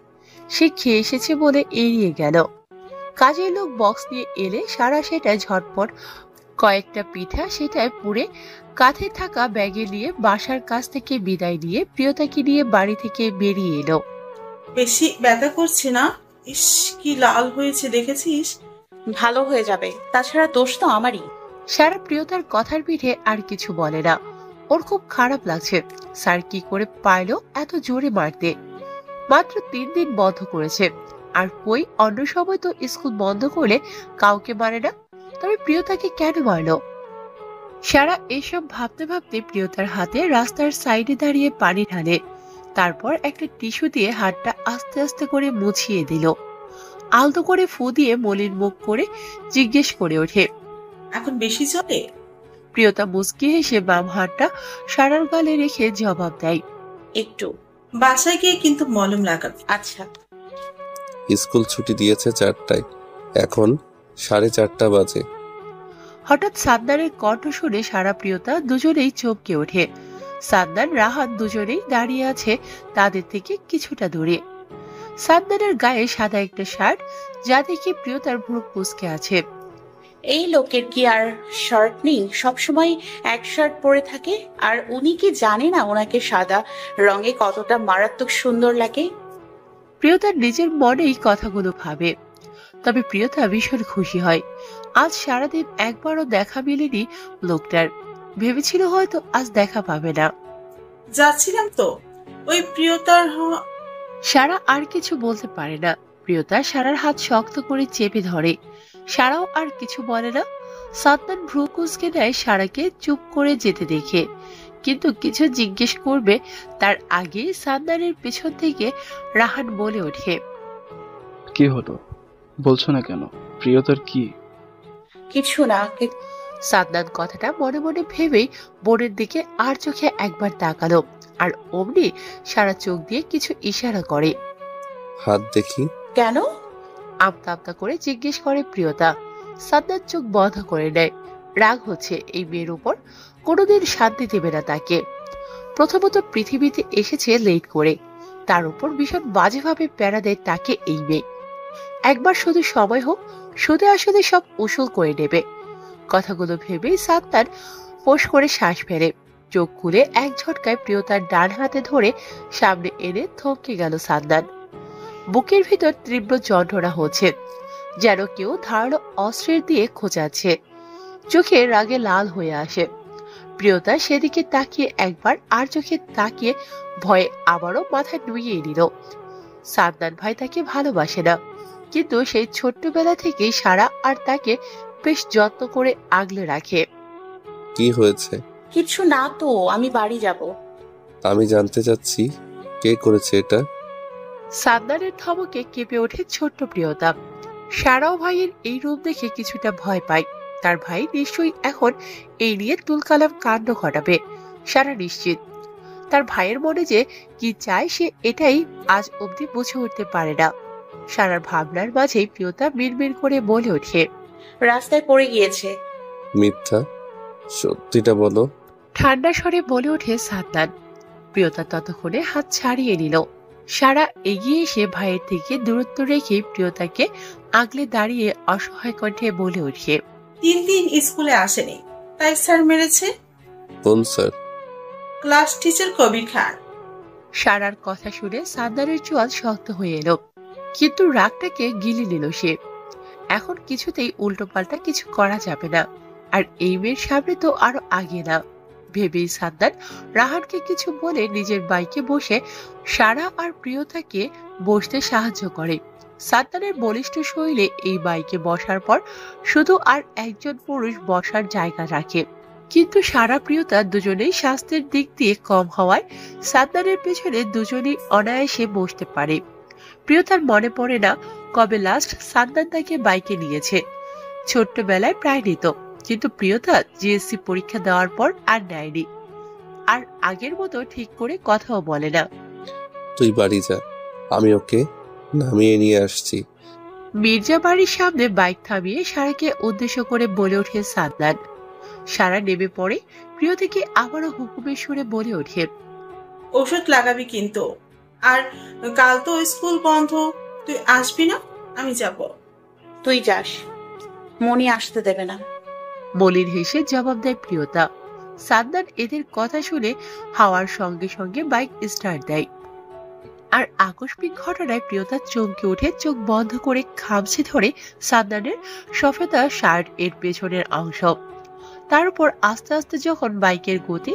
সে খেয়ে এসেছে বলে এড়িয়ে গেল। কাজের লোক বক্স নিয়ে এলে সারা সেটা ঝটপট কয়েকটা পিঠা সেটায় পুড়ে কাঁধে থাকা ব্যাগে নিয়ে বাসার কাছ থেকে বিদায় নিয়ে প্রিয়তাকে নিয়ে বাড়ি থেকে বেরিয়ে এলো। বেশি ব্যথা করছে না? ইস, কি লাল হয়েছে দেখেছিস? ভালো হয়ে যাবে, তাছাড়া দোষ তো আমারই। সারা প্রিয়তার কথার পিঠে আর কিছু বলে না। ওর খুব খারাপ লাগছে। স্যার কি করে পারলো এত জোরে মারতে? মাত্র 3 দিন বন্ধ করেছে, আর কই অন্য সময় তো স্কুল বন্ধ করলে কাউকে মারে না, তবে প্রিয়তাকে কেন মারলো? সারা এসব ভাবতে ভাবতে প্রিয়তার হাতে রাস্তার সাইডে দাঁড়িয়ে পানি ঢালে, তারপর একটা টিস্যু দিয়ে হাতটা আস্তে আস্তে করে মুছিয়ে দিল। আলতো করে ফু দিয়ে মলিন মুখ করে জিজ্ঞেস করে ওঠে, এখন বেশি চলে? প্রিয়তা মুচকি হেসে বাম হাতটা সারার গালে রেখে জবাব দেয়, একটু। বাসায় গিয়ে কিন্তু মলম লাগাবি। আচ্ছা। স্কুল ছুটি দিয়েছে 4টায়, এখন 4:30 বাজে। হঠাৎ সাদনানের কণ্ঠ শুনে সারা প্রিয়তা দুজনেই চমকে ওঠে। সাদনান রাহাত দুজনেই দাঁড়িয়ে আছে তাদের থেকে কিছুটা দূরে। সাদনানের গায়ে সাদা একটা শার্ট, যা দেখে প্রিয়তার ভ্রু কুঁচকে আছে। এই লোকের কি আর শার্ট নেই? সবসময় এক শার্ট পরে থাকে। আর উনি কি জানে না ওনাকে সাদা রঙে কতটা মারাত্মক সুন্দর লাগে? প্রিয়তার নিজের মনেই কথাগুলো ভাবে, তবে প্রিয়তা ভীষণ খুশি হয়। আজ সারাদিন একবারও দেখা মেলেনি লোকটার। ভেবেছিল হয়তো আজ দেখা পাবে না। যাচ্ছিলাম তো ওই প্রিয়তার সারা আর কিছু বলতে পারে না। প্রিয়তা সারার হাত শক্ত করে চেপে ধরে। সারাও আর কিছু বলে না। সাদনান ভ্রু কুঁচকে দেয় সারাকে চুপ করে যেতে দেখে, কিন্তু কিছু জিজ্ঞেস করবে তার আগে সাদনানের পেছন থেকে রাহান বলে ওঠে, কি হলো? বলছো না কেন? প্রিয়তার কি? কিছু না। সাদনান কথাটা মনে মনে ভেবেই বোনের দিকে আর চোখে একবার তাকালো, আর অমনি সারা চোখ দিয়ে কিছু ইশারা করে। হাত দেখি। কেন? আমতা আমতা করে জিজ্ঞেস করে প্রিয়তা। সাদনান চোখ বন্ধ করে নেয়। রাগ হচ্ছে এই মেয়ের উপর, কোনোদিন শান্তি দেবে না তাকে। প্রথমত পৃথিবীতে এসেছে লেট করে, তার উপর ভীষণ বাজেভাবে প্যারা দেয় তাকে এই মেয়ে। একবার শুধু সময় হোক, শুধু আসলে সব উসুল করে নেবে। কথাগুলো ভেবেই সাদনান ফোঁস করে শ্বাস ফেলে। চোখ খুলে এক ঝটকায় প্রিয়তার ডান হাতে ধরে সামনে এনে থমকে গেল সাদনান। বুকের ভিতর তীব্র যন্ত্রণা হচ্ছে, যেন কেউ ধারালো অস্ত্রের দিয়ে খোঁচাচ্ছে। চোখে রাগে লাল হয়ে আসে। প্রিয়তা সেদিকে তাকিয়ে একবার আর চোখে তাকিয়ে ভয়ে আবারও মাথা নুইয়ে নিল। সাদনান ভাই তাকে ভালোবাসে না, কিন্তু সেই ছোট্টবেলা থেকেই সারা আর তাকে বেশ যত্ন করে আগলে রাখে। কি হয়েছে? কিছু না তো, আমি বাড়ি যাব। আমি জানতে চাচ্ছি কে করেছে এটা? সাদনানের ধমকে কেঁপে ওঠে ছোট্ট প্রিয়তা। সারাও ভাইয়ের এই রূপ দেখে কিছুটা ভয় পায়। তার ভাই নিশ্চয়ই এখন এই নিয়ে তুলকালাম কাণ্ড ঘটাবে। সারা নিশ্চিত তার ভাইয়ের মনে যে কি চায় সে এটাই আজ অবধি বুঝে উঠতে পারে না। সারার ভাবনার মাঝেই প্রিয়তা মিনমিন করে বলে ওঠে, রাস্তায় পড়ে গিয়েছে। মিথ্যা, সত্যিটা বলো। ঠান্ডা স্বরে বলে ওঠে সাদনান। প্রিয়তা ততক্ষণে হাত ছাড়িয়ে নিল। সারা এগিয়ে এসে ভাইয়ের থেকে দূরত্ব রেখে প্রিয়তাকে আগলে দাঁড়িয়ে অসহায় কণ্ঠে বলে ওঠে, 3 দিন স্কুলে আসেনি, তাই স্যার মেরেছে। কোন sir? Class teacher Kabir Khan. সারার কথা শুনে সাদনানের চোয়াল শক্ত হয়ে এলো, কিন্তু রাগটাকে গিলে নিল সে। এখন কিছুতেই উল্টোপাল্টা কিছু করা যাবে না, আর এই মেয়ের সামনে তো আরো আগে না। ভেবেই সাদনান রাহানকে কিছু বলে নিজের বাইকে বসে সারা আর প্রিয়তাকে বসতে সাহায্য করে। সাদনানের বলিষ্ঠ শৈলে এই বাইকে বসার পর শুধু আর একজন পুরুষ বসার জায়গা রাখে, কিন্তু সারা প্রিয়তা দুজনেই স্বাস্থ্যের দিক দিয়ে কম হওয়ায় সাদনানের পেছনে দুজনেই অনায়াসে বসতে পারে। প্রিয়তার মনে পড়ে না কবে লাস্ট সাদনান তাকে বাইকে নিয়েছে। ছোট্টবেলায় প্রায় নিত, কিন্তু প্রিয়তা জিএসসি পরীক্ষা দেওয়ার পর আর নেয়নি। আর আগের মতো ঠিক করে কথাও বলে না। তুই বাড়ি যা, আমি ওকে নামিয়ে নিয়ে আসছি। মির্জা বাড়ির সামনে বাইক থামিয়ে সারাকে উদ্দেশ্য করে বলে ওঠে সাদনান। সারা নেমে পড়ে। প্রিয়তাকে আবারও হুকুমের সুরে বলে ওঠে, ওষুধ লাগাবি কিন্তু। আর কাল তো স্কুল বন্ধ, তুই আসবি না? আমি যাব। তুই যাস, মনি আসতে দেবে না। মলিন হেসে জবাব দেয় প্রিয়তা। সাদনান এদের কথা শুনে হাওয়ার সঙ্গে সঙ্গে বাইক স্টার্ট দেয়। আর আকস্মিক ঘটনায় প্রিয়তা চমকে উঠে চোখ বন্ধ করে খামছে ধরে সাদনানের সফেদা শার্ট এর পেছনের অংশ। তার উপর আস্তে আস্তে যখন বাইকের গতি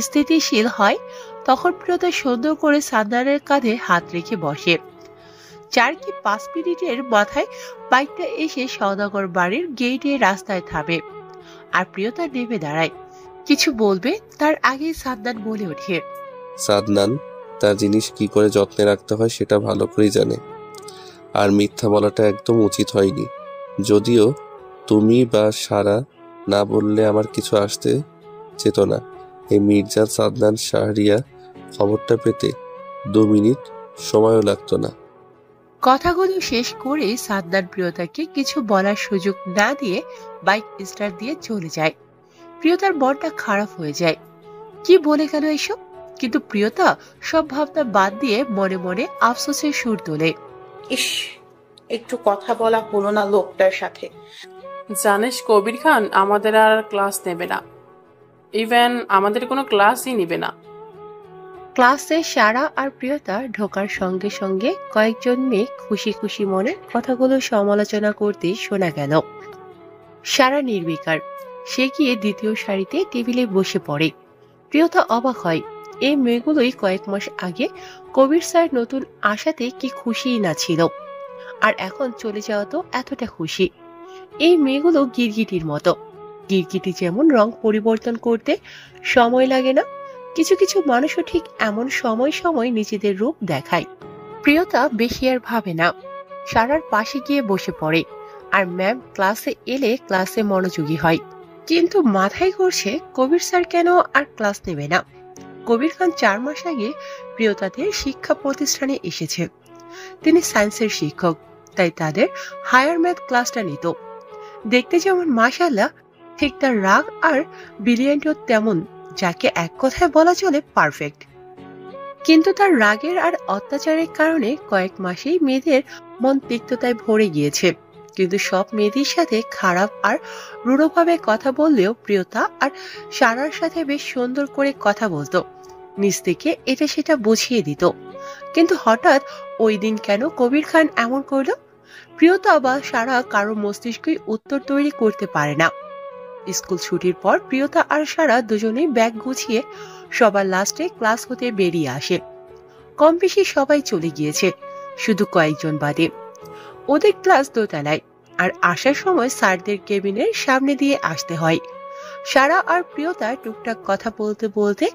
স্থিতিশীল হয় তখন প্রিয়তা সুন্দর করে সাদনানের কাঁধে হাত রেখে বসে। 4 কি 5 মিনিটের মাথায় বাইকটা এসে সওদাগর বাড়ির গেটে রাস্তায় থামে। আর প্রিয়তা নেমে দাঁড়ায়। কিছু বলবে তার আগেই সাদনান বলে ওঠে, সাদনান তার জিনিস কি করে যত্নে রাখতে হয় সেটা ভালো করেই জানে, আর মিথ্যা বলাটা একদম উচিত হয়নি। যদিও তুমি বা সারা না বললে আমার কিছু আসতে যেত না। এই মির্জা সাদনান শাহরিয়া খবরটা পেতে 2 মিনিট সময়ও লাগতো না। কথাগুলো শেষ করে সাদনান প্রিয়তাকে কিছু বলার সুযোগ না দিয়ে বাইক স্টার্ট দিয়ে চলে যায়। প্রিয়তার মনটা খারাপ হয়ে যায়। কি বলে গেল এসব? কিন্তু প্রিয়তা সব ভাবনা বাদ দিয়ে মনে মনে আফসোসের সুর তোলে। ইস, একটু কথা বলা হলো না লোকটার সাথে। জানিস কবির খান আমাদের আর ক্লাস নেবে না, ইভেন আমাদের কোনো ক্লাসই নেবে না। ক্লাসে সারা আর প্রিয়তা ঢোকার সঙ্গে সঙ্গে কয়েকজন মেয়ে খুশি খুশি মনে কথাগুলো সমালোচনা করতে শোনা গেল। সারা নির্বিকার, সে গিয়ে দ্বিতীয় সারিতে টেবিলে বসে পড়ে। প্রিয়তা অবাক হয়, এই মেয়েগুলোই কয়েক মাস আগে কবির স্যার নতুন আসাতে কি খুশিই না ছিল, আর এখন চলে যাওয়া তো এতটা খুশি। এই মেয়েগুলো গিরগিটির মতো। গিরগিটি যেমন রং পরিবর্তন করতে সময় লাগে না, কিছু কিছু মানুষও ঠিক এমন সময় সময় নিজেদের রূপ দেখায়। প্রিয়তা বেশি আর ভাবে না, সারার পাশে গিয়ে বসে পড়ে। আর ম্যাম ক্লাসে এলে ক্লাসে মনোযোগী হয়। কিন্তু মাথায় ঘুরছে কবির স্যার কেন আর ক্লাস নেবে না। কবির খান 4 মাস আগে প্রিয়তাদের শিক্ষা প্রতিষ্ঠানে এসেছে। তিনি সায়েন্সের শিক্ষক, তাই তাদের হায়ার ম্যাথ ক্লাসটা নিত। দেখতে যেমন মাশাআল্লাহ, ঠিক তার রাগ আর ব্রিলিয়ান্টও তেমন, যাকে এক কথায় বলা চলে পারফেক্ট। কিন্তু তার রাগের আর অত্যাচারের কারণে কয়েক মাসেই মেয়েদের মন তিক্ততায় ভরে গিয়েছে। কিন্তু সব মেয়েদের সাথে খারাপ আর রূঢ়ভাবে কথা বললেও প্রিয়তা আর সারার সাথে বেশ সুন্দর করে কথা বলতো, নিজ থেকে এটা সেটা বুঝিয়ে দিত। কিন্তু হঠাৎ ওই দিন কেন কবির খান এমন করলো? প্রিয়তা বা সারা কারো মস্তিষ্কই উত্তর তৈরি করতে পারে না। স্কুল ছুটির পর প্রিয়তা আর সারা দুজনেই ব্যাগ গুছিয়ে সবার লাস্টে ক্লাস হতে বেরিয়ে আসে। কম বেশি সবাই চলে গিয়েছে, শুধু কয়েকজন বাদে। ওদের ক্লাস দোতলায়, আর আসার সময় স্যারদের কেবিনের সামনে দিয়ে আসতে হয়। সারা আর প্রিয়তা টুকটাক কথা বলতে বলতে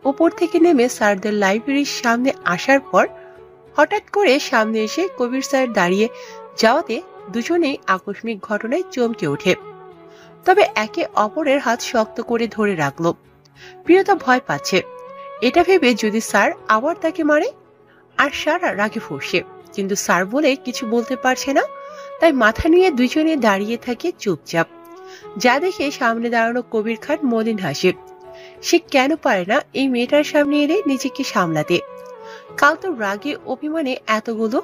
উপর থেকে নেমে স্যারদের লাইব্রেরির সামনে আসার পর হঠাৎ করে সামনে এসে কবির স্যার দাঁড়িয়ে যাওয়াতে দুজনেই আকস্মিক ঘটনায় চমকে ওঠে। তবে একে অপরের হাত শক্ত করে ধরে রাখলো। প্রিয়তা ভয় পাচ্ছে, এটা ভেবে যদি স্যার আবার তাকে মারে। আর সারা রাগে ফুঁসে, কিন্তু স্যার বলে কিছু বলতে পারছে না, তাই মাথা নিয়ে দুজনে দাঁড়িয়ে থাকে চুপচাপ। যা দেখে সামনে দাঁড়ানো কবির খান মলিন হাসে। সে কেন পারে না এই মেয়েটার সামনে এলে নিজেকে সামলাতে। কাল তো রাগে অভিমানে এতগুলো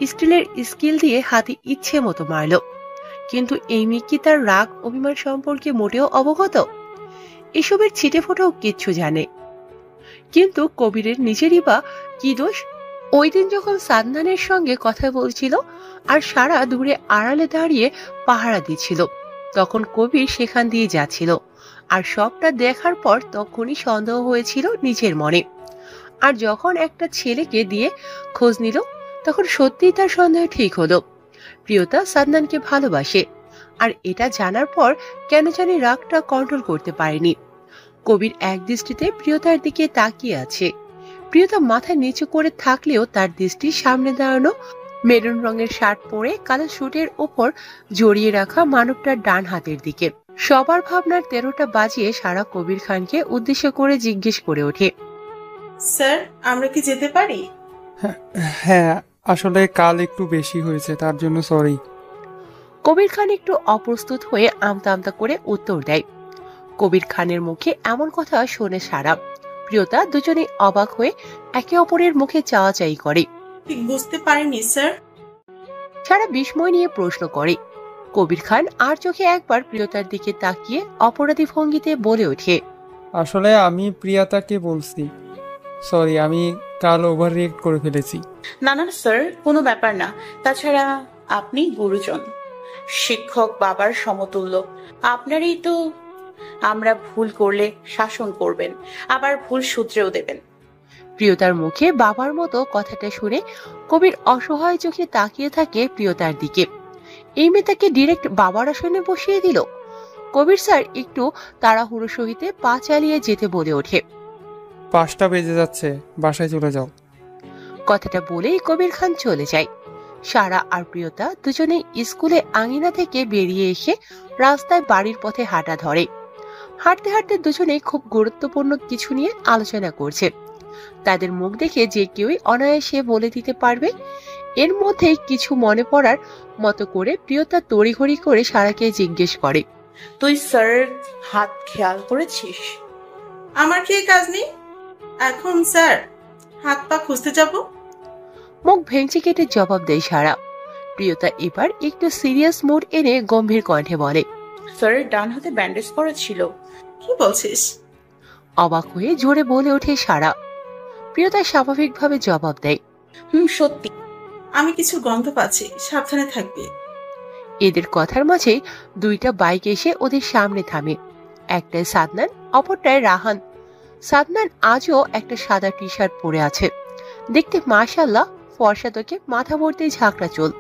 স্টিলের স্কিল দিয়ে হাতে ইচ্ছে মতো মারল, কিন্তু এই মেয়ে কি তার রাগ অভিমান সম্পর্কে মোটেও অবগত? এসবের ছিটে ফোটাও কিচ্ছু জানে। কিন্তু কবিরের নিজেরই বা কি দোষ? ওই দিন যখন সাদনানের সঙ্গে কথা বলছিল আর সারা দূরে আড়ালে দাঁড়িয়ে পাহারা দিচ্ছিল, তখন কবির সেখান দিয়ে যাচ্ছিল। আর সবটা দেখার পর তখনই সন্দেহ হয়েছিল নিজের মনে। আর যখন একটা ছেলেকে দিয়ে খোঁজ নিল, তখন সত্যিই তার সন্দেহ ঠিক হলো। প্রিয়তা সাদনানকে ভালোবাসে, আর এটা জানার পর কেন জানি রাগটা কন্ট্রোল করতে পারেনি। কবির এক দৃষ্টিতে প্রিয়তার দিকে তাকিয়ে আছে। প্রিয়তা মাথা নিচু করে থাকলেও তার দৃষ্টি সামনে দাঁড়ানো মেরুন রঙের শার্ট পরে কালো স্যুটের উপর জড়িয়ে রাখা মানবটার ডান হাতের দিকে। সবার ভাবনার 13টা বাজিয়ে সারা কবির খানকে উদ্দেশ্য করে জিজ্ঞেস করে ওঠে, স্যার আমরা কি যেতে পারি? হ্যাঁ, আসলে কাল একটু বেশি হয়েছে, তার জন্য সরি। কবির খান একটু অপ্রস্তুত হয়ে আমতা আমতা করে উত্তর দেয়। কবির খানের মুখে এমন কথা শুনে সারা প্রিয়তা দুজনেই অবাক হয়ে একে অপরের মুখে চাওয়াচাই করে। ঠিক বুঝতে পারিনি স্যার। সারা বিস্ময় নিয়ে প্রশ্ন করে, কবির খান আর চোখে একবার প্রিয়তার দিকে তাকিয়ে অপরাধী ভঙ্গিতে বলে ওঠে, আসলে আমি প্রিয়াতাকে বলছি, সরি, আমি কাল ওভার রিয়েক্ট করে ফেলেছি। না না স্যার, কোনো ব্যাপার না। তাছাড়া আপনি গুরুজন, শিক্ষক বাবার সমতুল্য। আপনারই তো। আমরা ভুল করলে শাসন করবেন, আবার ভুল শুধরেও দেবেন। প্রিয়তার মুখে বাবার মতো কথাটা শুনে কবির অসহায় চোখে তাকিয়ে থাকে প্রিয়তার দিকে। এই মেয়ে তাকে ডিরেক্ট বাবার আসনে বসিয়ে দিল। কবির স্যার একটু তাড়াহুড়ো সহিতে পা চালিয়ে যেতে বলে ওঠে, 5টা বেজে যাচ্ছে, বাসায় চলে যাও। কথাটা বলেই কবির খান চলে যায়। সারা আর প্রিয়তা দুজনে স্কুলে আঙিনা থেকে বেরিয়ে এসে রাস্তায় বাড়ির পথে হাঁটা ধরে। হাঁটতে হাঁটতে দুজনেই খুব গুরুত্বপূর্ণ কিছু নিয়ে আলোচনা করছে। তাদের মুখ দেখে যে কেউই অনায়াসে বলে দিতে পারবে। এর মধ্যে কিছু মনে পড়ার মতো করে প্রিয়তা তড়িঘড়ি করে সারাকে জিজ্ঞেস করে, তুই স্যার হাত খেয়াল করেছিস? আমার কি কাজ নেই এখন স্যার হাত পা খুঁজতে যাব? মুখ ভেঙচি কেটে জবাব দেয় সারা। প্রিয়তা এবার একটু সিরিয়াস মুড এনে গম্ভীর কণ্ঠে বলে, স্যার ডান হাতে ব্যান্ডেজ করা ছিল। কি বলছিস? অবাক হয়ে জোরে বলে ওঠে সারা। প্রিয়তা স্বাভাবিকভাবে জবাব দেয়, সত্যি। আমি কিছু গন্ধ পাচ্ছি, সাবধানে থাকবে। এদের কথার মাঝে দুইটা বাইক এসে ওদের সামনে থামে। একটায় সাদনান, অপরটায় রাহান। সাদনান আজও একটা সাদা টি শার্ট পরে আছে। দেখতে মাশাআল্লাহ ফর্সা, তোকে মাথা ভর্তি ঝাঁকড়া চুল,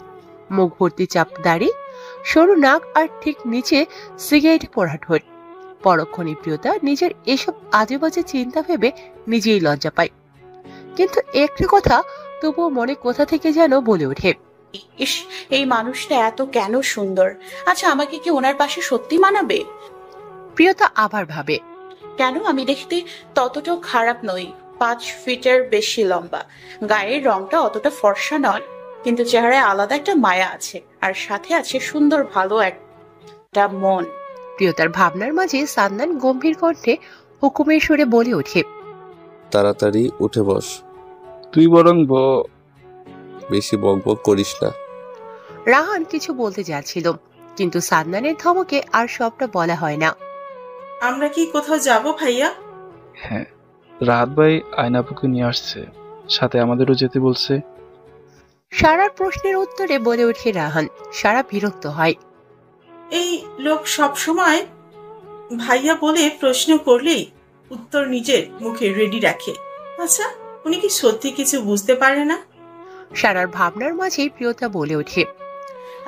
মুখ ভর্তি চাপ দাড়ি, সরু নাক আর ঠিক নিচে সিগারেট পোড়া ঠোঁট। পরক্ষণে প্রিয়তা নিজের এসব আজে বাজে চিন্তা ভেবে নিজেই লজ্জা পায়। কিন্তু একটা কথা তবুও মনে কোথা থেকে যেন বলে ওঠে, ইস, এই মানুষটা এত কেন সুন্দর। আচ্ছা, আমাকে কি ওনার পাশে সত্যি মানাবে? প্রিয়তা আবার ভাবে, কেন আমি দেখতে ততটাও খারাপ নই। 5 ফিটের বেশি লম্বা, গায়ের রংটা অতটা ফর্সা নয়, কিন্তু চেহারায় আলাদা একটা মায়া আছে, আর সাথে আছে সুন্দর ভালো একটা মন। প্রিয়তার ভাবনার মাঝে সাদনান গম্ভীর কণ্ঠে হুকুমের সুরে বলে ওঠে, তাড়াতাড়ি উঠে বস। তুই বরং বেশি বকবক করিস না। রাহান কিছু বলতে যাচ্ছিল, কিন্তু সাদনানের ধমকে আর সবটা বলা হয় না। আমরা কি কোথাও যাব ভাইয়া? হ্যাঁ, রাহাত ভাই আয়নাপুকে নিয়ে আসছে, সাথে আমাদেরও যেতে বলছে। সারার প্রশ্নের উত্তরে বলে ওঠে রাহান। সারা বিরক্ত হয়, এই লোক সব সময় ভাইয়া বলে প্রশ্ন করলেই উত্তর নিজের মুখে রেডি রাখে। আচ্ছা, উনি কি সত্যি কিছু বুঝতে পারে না? সারার ভাবনার মাঝেই প্রিয়তা বলে ওঠে,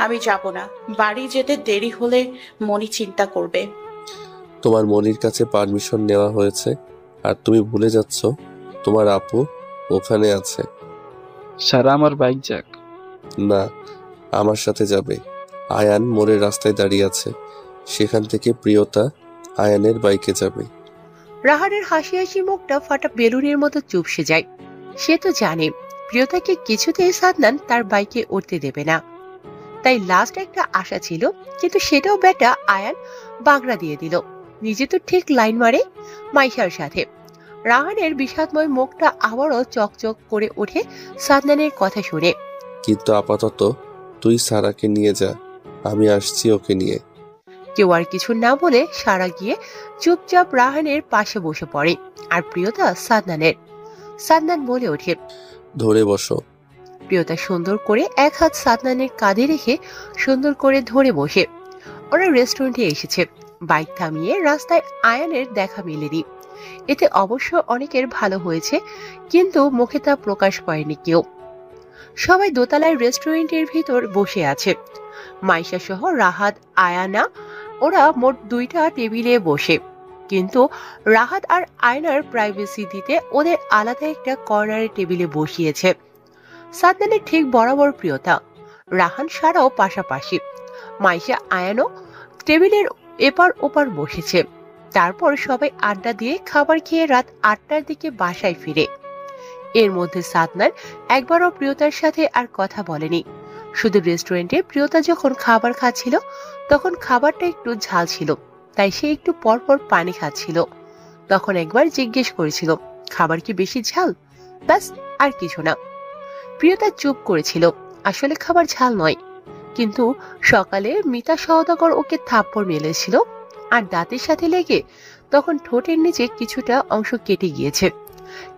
আমি যাব না। বাড়ি যেতে দেরি হলে মনি চিন্তা করবে। তোমার মনির কাছে পারমিশন নেওয়া হয়েছে, আর তুমি ভুলে যাচ্ছ তোমার আপু ওখানে আছে। সারা আমার বাইক যাক। না, আমার সাথে যাবে। আয়ান মোড়ের রাস্তায় দাঁড়িয়ে আছে, সেখান থেকে প্রিয়তা আয়ানের বাইকে যাবে। রাহানের হাসি হাসি মুখটা ফাটা বেলুনের মতো চুপসে যায়। সে তো জানে প্রিয়তাকে কিছুতেই সাদনান তার বাইকে উঠতে দেবে না। তাই লাস্ট একটা আশা ছিল, কিন্তু সেটাও বেটা আয়ান বাগড়া দিয়ে দিল। নিজে তো ঠিক লাইন মারে মাইশার সাথে। রাহানের বিষাদময় মুখটা আবারও চকচক করে ওঠে সাদনানের কথা শুনে। কিন্তু আপাতত তুই সারাকে নিয়ে যা, আমি আসছি ওকে নিয়ে। কেউ আর কিছু না বলে সারা গিয়ে চুপচাপ রাহানের পাশে বসে পড়ে। আর প্রিয়তা সাদনানের। সাদনান বলে ওঠে, ধরে বসো। প্রিয়তা সুন্দর করে এক হাত সাদনানের কাঁধে রেখে সুন্দর করে ধরে বসে। ওরা রেস্টুরেন্টে এসেছে। বাইক থামিয়ে রাস্তায় আয়ানের দেখা মেলেনি। এতে অবশ্য অনেকের ভালো হয়েছে, কিন্তু মুখে তা প্রকাশ করেনি কেউ। সবাই দোতলায় রেস্টুরেন্টের ভিতর বসে আছে। মাইশা সহ রাহাত, আয়ানা, ওরা মোট 2টা টেবিলে বসে। কিন্তু রাহাত আর আয়নার প্রাইভেসি দিতে ওদের আলাদা একটা কর্নারের টেবিলে বসিয়েছে। সাদনানের ঠিক বরাবর প্রিয়তা, রাহান সারাও পাশাপাশি। মাইশা আয়ানও টেবিলের এপার ওপার বসেছে। তারপর সবাই আড্ডা দিয়ে খাবার খেয়ে রাত 8টার দিকে বাসায় ফিরে। এর মধ্যে সাদনান একবারও প্রিয়তার সাথে আর কথা বলেনি। শুধু রেস্টুরেন্টে প্রিয়তা যখন খাবার খাচ্ছিল তখন খাবারটা একটু ঝাল ছিল, তাই সে একটু পরপর পানি খাচ্ছিল। তখন একবার জিজ্ঞেস করেছিল, খাবার কি বেশি ঝাল? ব্যাস, আর কিছু না। প্রিয়তা চুপ করেছিল। আসলে খাবার ঝাল নয়, কিন্তু সকালে মিতা সওদাগর ওকে থাপ্পড় মেরেছিল আর দাঁতের সাথে লেগে তখন ঠোঁটের নিচে কিছুটা অংশ কেটে গিয়েছে।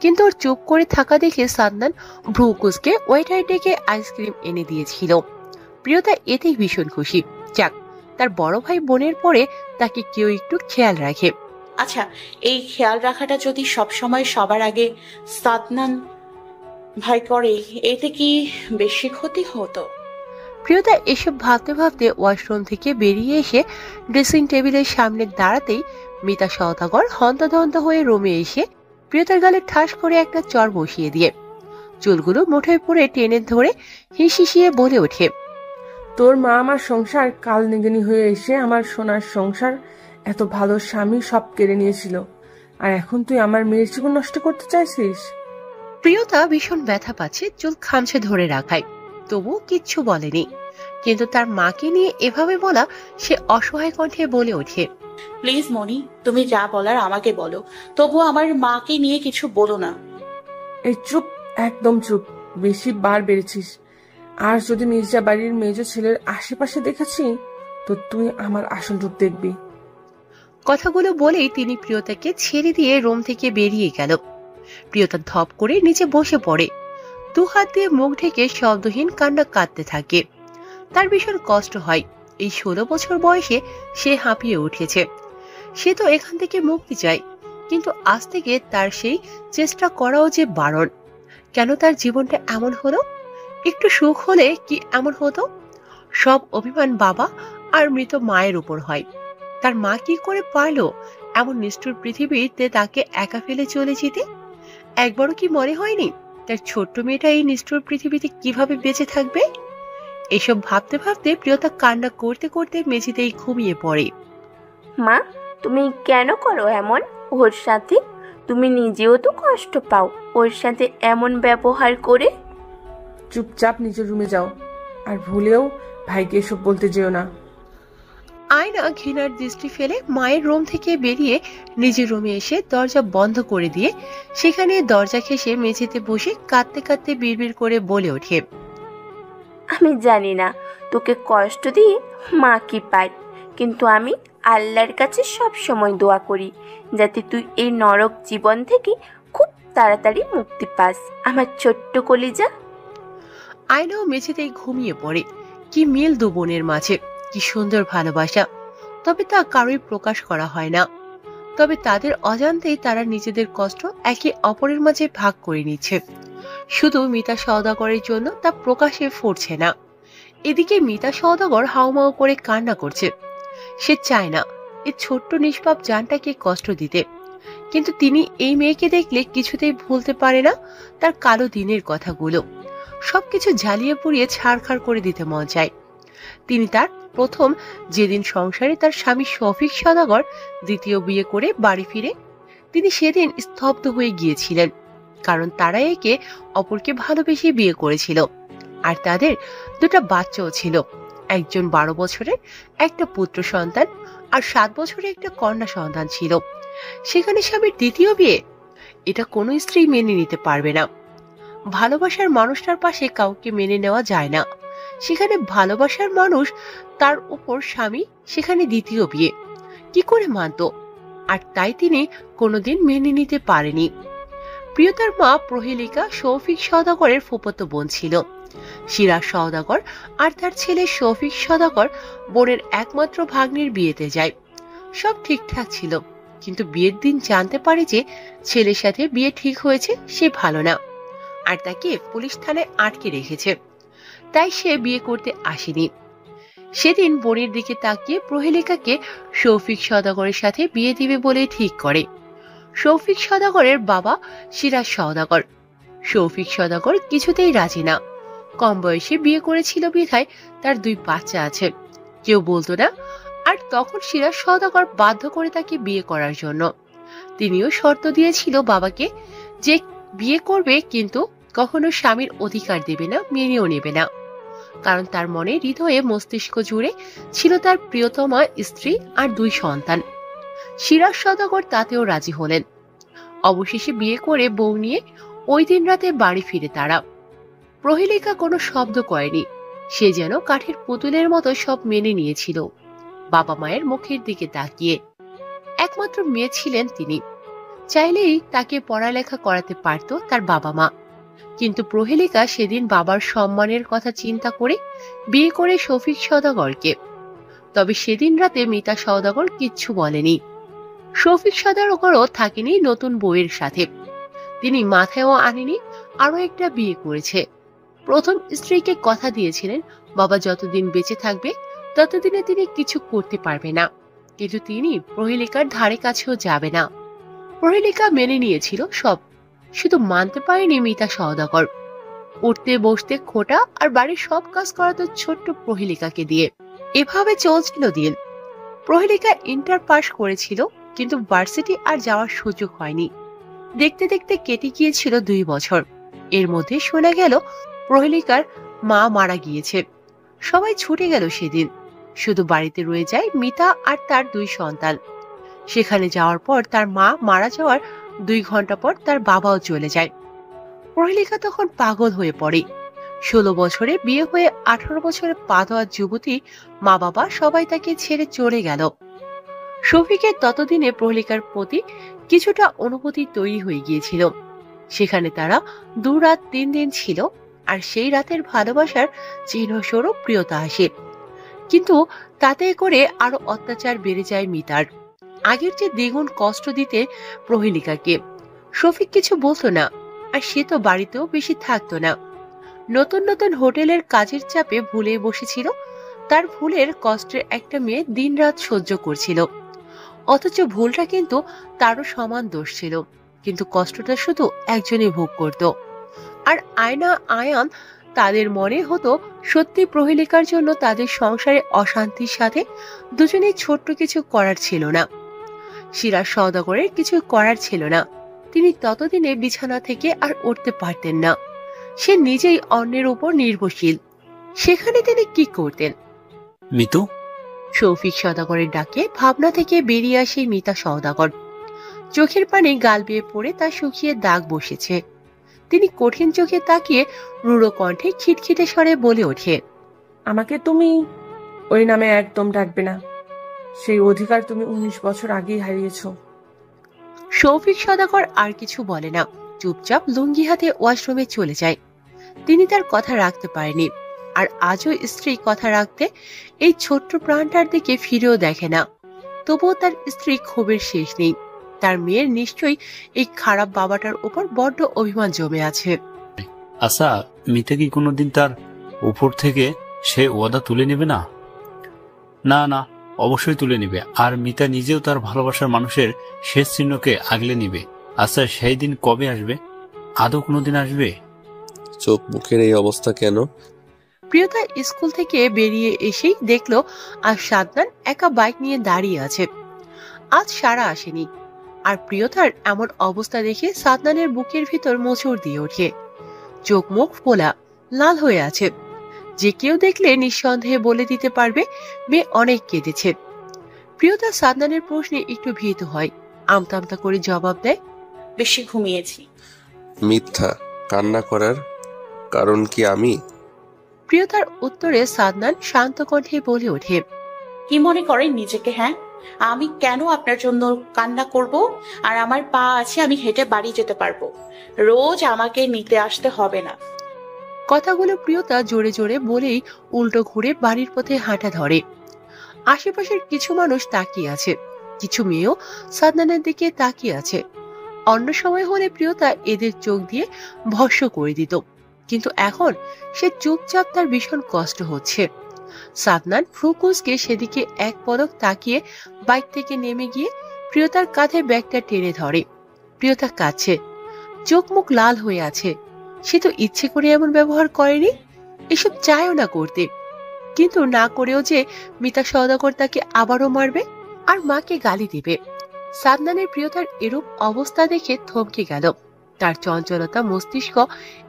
কিন্তু ওর চুপ করে থাকা দেখে সাদনান ভ্রু কুঁচকে ওয়েটার ডেকে আইসক্রিম এনে দিয়েছিল। প্রিয়তা এতেই ভীষণ খুশি। যাক, তার বড় ভাই বোনের পরে তাকে কেউ একটু খেয়াল রাখে। আচ্ছা, এই খেয়াল রাখাটা যদি সবসময় সবার আগে সাদনান ভাই করে, এতে কি বেশি ক্ষতি হতো? প্রিয়তা এসব ভাবতে ভাবতে ওয়াশরুম থেকে বেরিয়ে এসে ড্রেসিং টেবিলের সামনে দাঁড়াতেই মিতা সওদাগর হন্তদন্ত হয়ে রুমে এসে প্রিয়তার গালে ঠাস করে একটা চড় বসিয়ে দিয়ে চুলগুলো মুঠোয় পরে টেনে ধরে হিসিয়ে বলে ওঠে, তোর মা আমার সংসার কাল নিগিনী হয়ে এসে আমার সোনার সংসার, এত ভালো স্বামী সব কেড়ে নিয়েছিল, আর এখন তুই আমার মেয়ের জীবন নষ্ট করতে চাইছিস? প্রিয়তা ভীষণ ব্যথা পাচ্ছে চুল খামছে ধরে রাখায়, তবুও কিচ্ছু বলেনি। কিন্তু তার মাকে নিয়ে এভাবে বলা সে অসহায় কণ্ঠে বলে ওঠে, প্লিজ মনি, তুমি যা বলার আমাকে বলো, তবু আমার মাকে নিয়ে কিছু বলো না। এই চুপ, একদম চুপ, বেশি বার বেড়েছিস। আর যদি মির্জা বাড়ির মেজ ছেলের আশেপাশে দেখেছি তো তুই আমার আসল রূপ দেখবি। কথাগুলো বলেই তিনি প্রিয়তাকে ছেড়ে দিয়ে রুম থেকে বেরিয়ে গেল। প্রিয়তা ধপ করে নিচে বসে পড়ে, দু হাত দিয়ে মুখ ঢেকে শব্দহীন কান্না কাঁদতে থাকে। তার ভীষণ কষ্ট হয়। এই 16 বছর বয়সে সে হাঁপিয়ে উঠেছে। সে তো এখান থেকে মুক্তি চায়, কিন্তু আজ থেকে তার সেই চেষ্টা করাও যে বারণ। কেন তার জীবনটা এমন হলো? একটু সুখ হলে কি এমন হতো? সব অভিমান বাবা আর মৃত মায়ের উপর হয়। তার মা কি করে পারলো এমন নিষ্ঠুর পৃথিবীতে তাকে একা ফেলে চলে যেতে? একবারও কি মনে হয়নি তার ছোট্ট মেয়েটা এই নিষ্ঠুর পৃথিবীতে কিভাবে বেঁচে থাকবে? এসব ভাবতে ভাবতে প্রিয়তা কান্না করতে করতে মেঝেতেই ঘুমিয়ে পড়ে। মা, তুমি কেন করো এমন ওর সাথে? তুমি নিজেও তো কষ্ট পাও ওর সাথে এমন ব্যবহার করে। চুপচাপ নিজের রুমে যাও, আর ভুলেও ভাইকে এসব বলতে যেও না। আয়না ঘৃণার দৃষ্টি ফেলে মায়ের রুম থেকে বেরিয়ে নিজের রুমে এসে দরজা বন্ধ করে দিয়ে সেখানে দরজা ঘেঁষে মেঝেতে বসে কাঁদতে কাঁদতে বিড়বিড় করে বলে ওঠে, আমি জানি না তোকে কষ্ট দিয়ে মা কি পায়, কিন্তু আমি আল্লাহর কাছে সব সময় দোয়া করি যাতে তুই এই নরক জীবন থেকে খুব তাড়াতাড়ি মুক্তি পাস, আমার ছোট্ট কলিজা। আয়নাও মেঝেতেই ঘুমিয়ে পড়ে। কি মিল দু বোনের মাঝে, কি সুন্দর ভালোবাসা। তবে তা কারোই প্রকাশ করা হয় না। তবে তাদের অজান্তেই তারা নিজেদের কষ্ট একে অপরের মাঝে ভাগ করে নিচ্ছে। শুধু মিতা সওদাগরের জন্য তা প্রকাশে ফুটছে না। এদিকে মিতা সওদাগর হাউমাউ করে কান্না করছে। সে চায় না এই ছোট্ট নিষ্পাপ জানটাকে কষ্ট দিতে, কিন্তু তিনি এই মেয়েকে দেখলে কিছুতেই ভুলতে পারে না তার কালো দিনের কথাগুলো। সবকিছু জ্বালিয়ে পুড়িয়ে ছাড়খাড় করে দিতে মন চায়। তিনি তার প্রথম যেদিন সংসারে তার স্বামী শফিক সওদাগর দ্বিতীয় বিয়ে করে বাড়ি ফিরে, তিনি সেদিন স্তব্ধ হয়ে গিয়েছিলেন, কারণ তারা একে অপরকে ভালোবেসে বিয়ে করেছিল। আর তাদের দুটা বাচ্চাও ছিল, একজন 12 বছরের একটা পুত্র সন্তান আর 7 বছরের একটা কন্যা সন্তান ছিল। সেখানে স্বামীর দ্বিতীয় বিয়ে, এটা কোনো স্ত্রী মেনে নিতে পারবে না। ভালোবাসার মানুষটার পাশে কাউকে মেনে নেওয়া যায় না। সেখানে ভালোবাসার মানুষ, তার উপর স্বামী, সেখানে দ্বিতীয় বিয়ে, কি করে মানত? আর তাই তিনি কোনোদিন মেনে নিতে পারেনি। প্রিয়তার মা প্রহেলিকা শৌফিক সওদাগরের ফুফাতো বোন ছিল। সিরাজ সওদাগর আর তার ছেলে শৌফিক সওদাগর বোনের একমাত্র ভাগ্নির বিয়েতে যায়। সব ঠিকঠাক ছিল, কিন্তু বিয়ের দিন জানতে পারে যে ছেলের সাথে বিয়ে ঠিক হয়েছে সে ভালো না, আর তাকে পুলিশ থানায় আটকে রেখেছে। তাই সে বিয়ে করতে আসেনি। সেদিন বোনের দিকে তাকিয়ে প্রহেলিকাকে শৌফিক সওদাগরের সাথে বিয়ে দিবে বলে ঠিক করে। শৌফিক সওদাগরের বাবা সিরাজ সওদাগর। শৌফিক সওদাগর কিছুতেই রাজি না। কম বয়সে বিয়ে করেছিল বিধায় তার 2 বাচ্চা আছে, কেউ বলতো না। আর তখন সিরাজ সওদাগর বাধ্য করে তাকে বিয়ে করার জন্য। তিনিও শর্ত দিয়েছিল বাবাকে যে বিয়ে করবে, কিন্তু কখনো স্বামীর অধিকার দেবে না, মেনেও নেবে না। কারণ তার মনে, হৃদয়ে, মস্তিষ্ক জুড়ে ছিল তার প্রিয়তমা স্ত্রী আর 2 সন্তান। সিরাজ সওদাগর তাতেও রাজি হলেন। অবশেষে বিয়ে করে বউ নিয়ে ওই দিন রাতে বাড়ি ফিরে তারা। প্রহেলিকা কোনো শব্দ করেনি, সে যেন কাঠের পুতুলের মতো সব মেনে নিয়েছিল, বাবা মায়ের মুখের দিকে তাকিয়ে। একমাত্র মেয়ে ছিলেন তিনি, চাইলেই তাকে পড়ালেখা করাতে পারত তার বাবা মা। কিন্তু প্রহেলিকা সেদিন বাবার সম্মানের কথা চিন্তা করে বিয়ে করে শফিক সওদাগরকে। তবে সেদিন রাতে মিতা সওদাগর কিচ্ছু বলেনি। শফিক সওদাগরও থাকেনি নতুন বউয়ের সাথে, তিনি মাথায়ও আনেনি আরো একটা বিয়ে করেছে। প্রথম স্ত্রীকে কথা দিয়েছিলেন বাবা যতদিন বেঁচে থাকবে ততদিনে তিনি কিছু করতে পারবে না, কিন্তু তিনি প্রহেলিকার ধারে কাছেও যাবে না। প্রহেলিকা মেনে নিয়েছিল সব, শুধু মানতে পারেনি মিতা সওদাগর। উঠতে বসতে খোটা আর বাড়ির সব কাজ করাতো ছোট্ট প্রহেলিকাকে দিয়ে। এভাবে চলছিল দিন। প্রহেলিকা ইন্টার পাস করেছিল, কিন্তু ভার্সিটি আর যাওয়ার সুযোগ হয়নি। দেখতে দেখতে কেটে গিয়েছিল 2 বছর। এর মধ্যে শোনা গেল প্রহেলিকার মা মারা গিয়েছে। সবাই ছুটে গেল সেদিন, শুধু বাড়িতে রয়ে যায় মিতা আর তার 2 সন্তান। সেখানে যাওয়ার পর তার মা মারা যাওয়ার 2 ঘন্টা পর তার বাবাও চলে যায়। প্রহেলিকা তখন পাগল হয়ে পড়ে। 16 বছরে বিয়ে হয়ে 18 বছরে পা দেওয়া যুবতী মা বাবা সবাই তাকে ছেড়ে চলে গেল। শফিকের ততদিনে প্রহেলিকার প্রতি কিছুটা অনুভূতি তৈরি হয়ে গিয়েছিল। সেখানে তারা 2 রাত 3 দিন ছিল, আর সেই রাতের ভালোবাসার চিহ্নস্বরূপ প্রিয়তা আসে। কিন্তু তাতে করে আরো অত্যাচার বেড়ে যায় মিতার। আগের চেয়ে দ্বিগুণ কষ্ট দিতে প্রহেলিকাকে। শফিক কিছু বলতো না, আর সে তো বাড়িতেও বেশি থাকতো না। নতুন নতুন হোটেলের কাজের চাপে ভুলে বসেছিল। তার ভুলের কষ্টের একটা মেয়ে দিনরাত সহ্য করছিল, অথচ ভুলটা কিন্তু তারও সমান দোষ ছিল। কিন্তু কষ্টটা শুধু একজনই ভোগ করত। আর আয়না আয়ান, তাদের মনে হতো সত্যি প্রহেলিকার জন্য তাদের সংসারে অশান্তির সাথে দুজনেই ছোট্ট কিছু করার ছিল না। সিরাজ সওদাগরের কিছু করার ছিল না। তিনি ততদিনে বিছানা থেকে আর উঠতে পারতেন না। সে নিজেই অন্যের উপর নির্ভরশীল। সেখানে তিনি কি করতেন? মিতু। শফিক সওদাগরের ডাকে ভাবনা থেকে বেরিয়ে আসে মিতা সওদাগর। চোখের পানি গাল বেয়ে পড়ে তার শুকিয়ে দাগ বসেছে। তিনি কঠিন চোখে তাকিয়ে রূঢ় কণ্ঠে খিটখিটে স্বরে বলে ওঠে, আমাকে তুমি ওই নামে একদম ডাকবে না। সেই অধিকার তুমি 19 বছর আগেই হারিয়েছো। শফিক সওদাগর আর কিছু বলে না, চুপচাপ লুঙ্গি হাতে ওয়াশরুমে চলে যায়। তিনি তার কথা রাখতে পারেনি, আর আজও স্ত্রী কথা রাখতে এই ছোট্ট প্রাণটার দিকে ফিরেও দেখে না। তবুও তার স্ত্রী ক্ষোভের শেষ নেই। তার মেয়ের নিশ্চয়ই এই খারাপ বাবাটার উপর বড্ড অভিমান জমে আছে। আচ্ছা, মিতা কি কোনোদিন তার উপর থেকে সে ওয়াদা তুলে নেবে না? না না, অবশ্যই তুলে নেবে। আর মিতা নিজেও তার ভালোবাসার মানুষের শেষ চিহ্নকে আগলে নিবে। আচ্ছা, সেই দিন কবে আসবে? আদৌ কোনোদিন আসবে? চোখ মুখের এই অবস্থা কেন? প্রিয়তা স্কুল থেকে বেরিয়ে এসেই দেখলো আর সাদনান একা বাইক নিয়ে দাঁড়িয়ে আছে। আজ সারা আসেনি। আর প্রিয়তার এমন অবস্থা দেখে সাদনানের বুকের ভিতর মোচড় দিয়ে ওঠে। চোখ মুখ ফোলা, লাল হয়ে আছে। যে কেউ দেখলে নিঃসন্দেহে বলে দিতে পারবে মেয়ে অনেক কেঁদেছে। প্রিয়তা সাদনানের প্রশ্নে একটু ভীত হয়, আমতা আমতা করে জবাব দেয়, বেশি ঘুমিয়েছি। মিথ্যা। কান্না করার কারণ কি আমি? প্রিয়তার উত্তরে সাদনান শান্ত কণ্ঠে বলে ওঠে, কি মনে করেন নিজেকে? হ্যাঁ, আমি কেন আপনার জন্য কান্না করব? আর আমার পা আছে, আমি হেঁটে বাড়ি যেতে পারবো। রোজ আমাকে নিতে আসতে হবে না। কথাগুলো প্রিয়তা জোরে জোরে বলেই উল্টো ঘুরে বাড়ির পথে হাঁটা ধরে। আশেপাশের কিছু মানুষ তাকিয়ে আছে, কিছু মেয়েও সাদনানের দিকে তাকিয়ে আছে। অন্য সময় হলে প্রিয়তা এদের চোখ দিয়ে ভস্ম করে দিত, কিন্তু এখন সে চুপচাপ। তার ভীষণ কষ্ট হচ্ছে। সাদনান ফ্রুকুসকে সেদিকে এক পলক তাকিয়ে বাইক থেকে নেমে গিয়ে প্রিয়তার কাঁধে ব্যাগটা টেনে ধরে। প্রিয়তা কাঁদছে, চোখ মুখ লাল হয়ে আছে। সে তো ইচ্ছে করে এমন ব্যবহার করেনি, এসব চায়ও না করতে। কিন্তু না করেও যে মিতা সওদাগর তাকে আবারও মারবে আর মাকে গালি দিবে। সাদনানের প্রিয়তার এরূপ অবস্থা দেখে থমকে গেল। তার চঞ্চলতা মস্তিষ্ক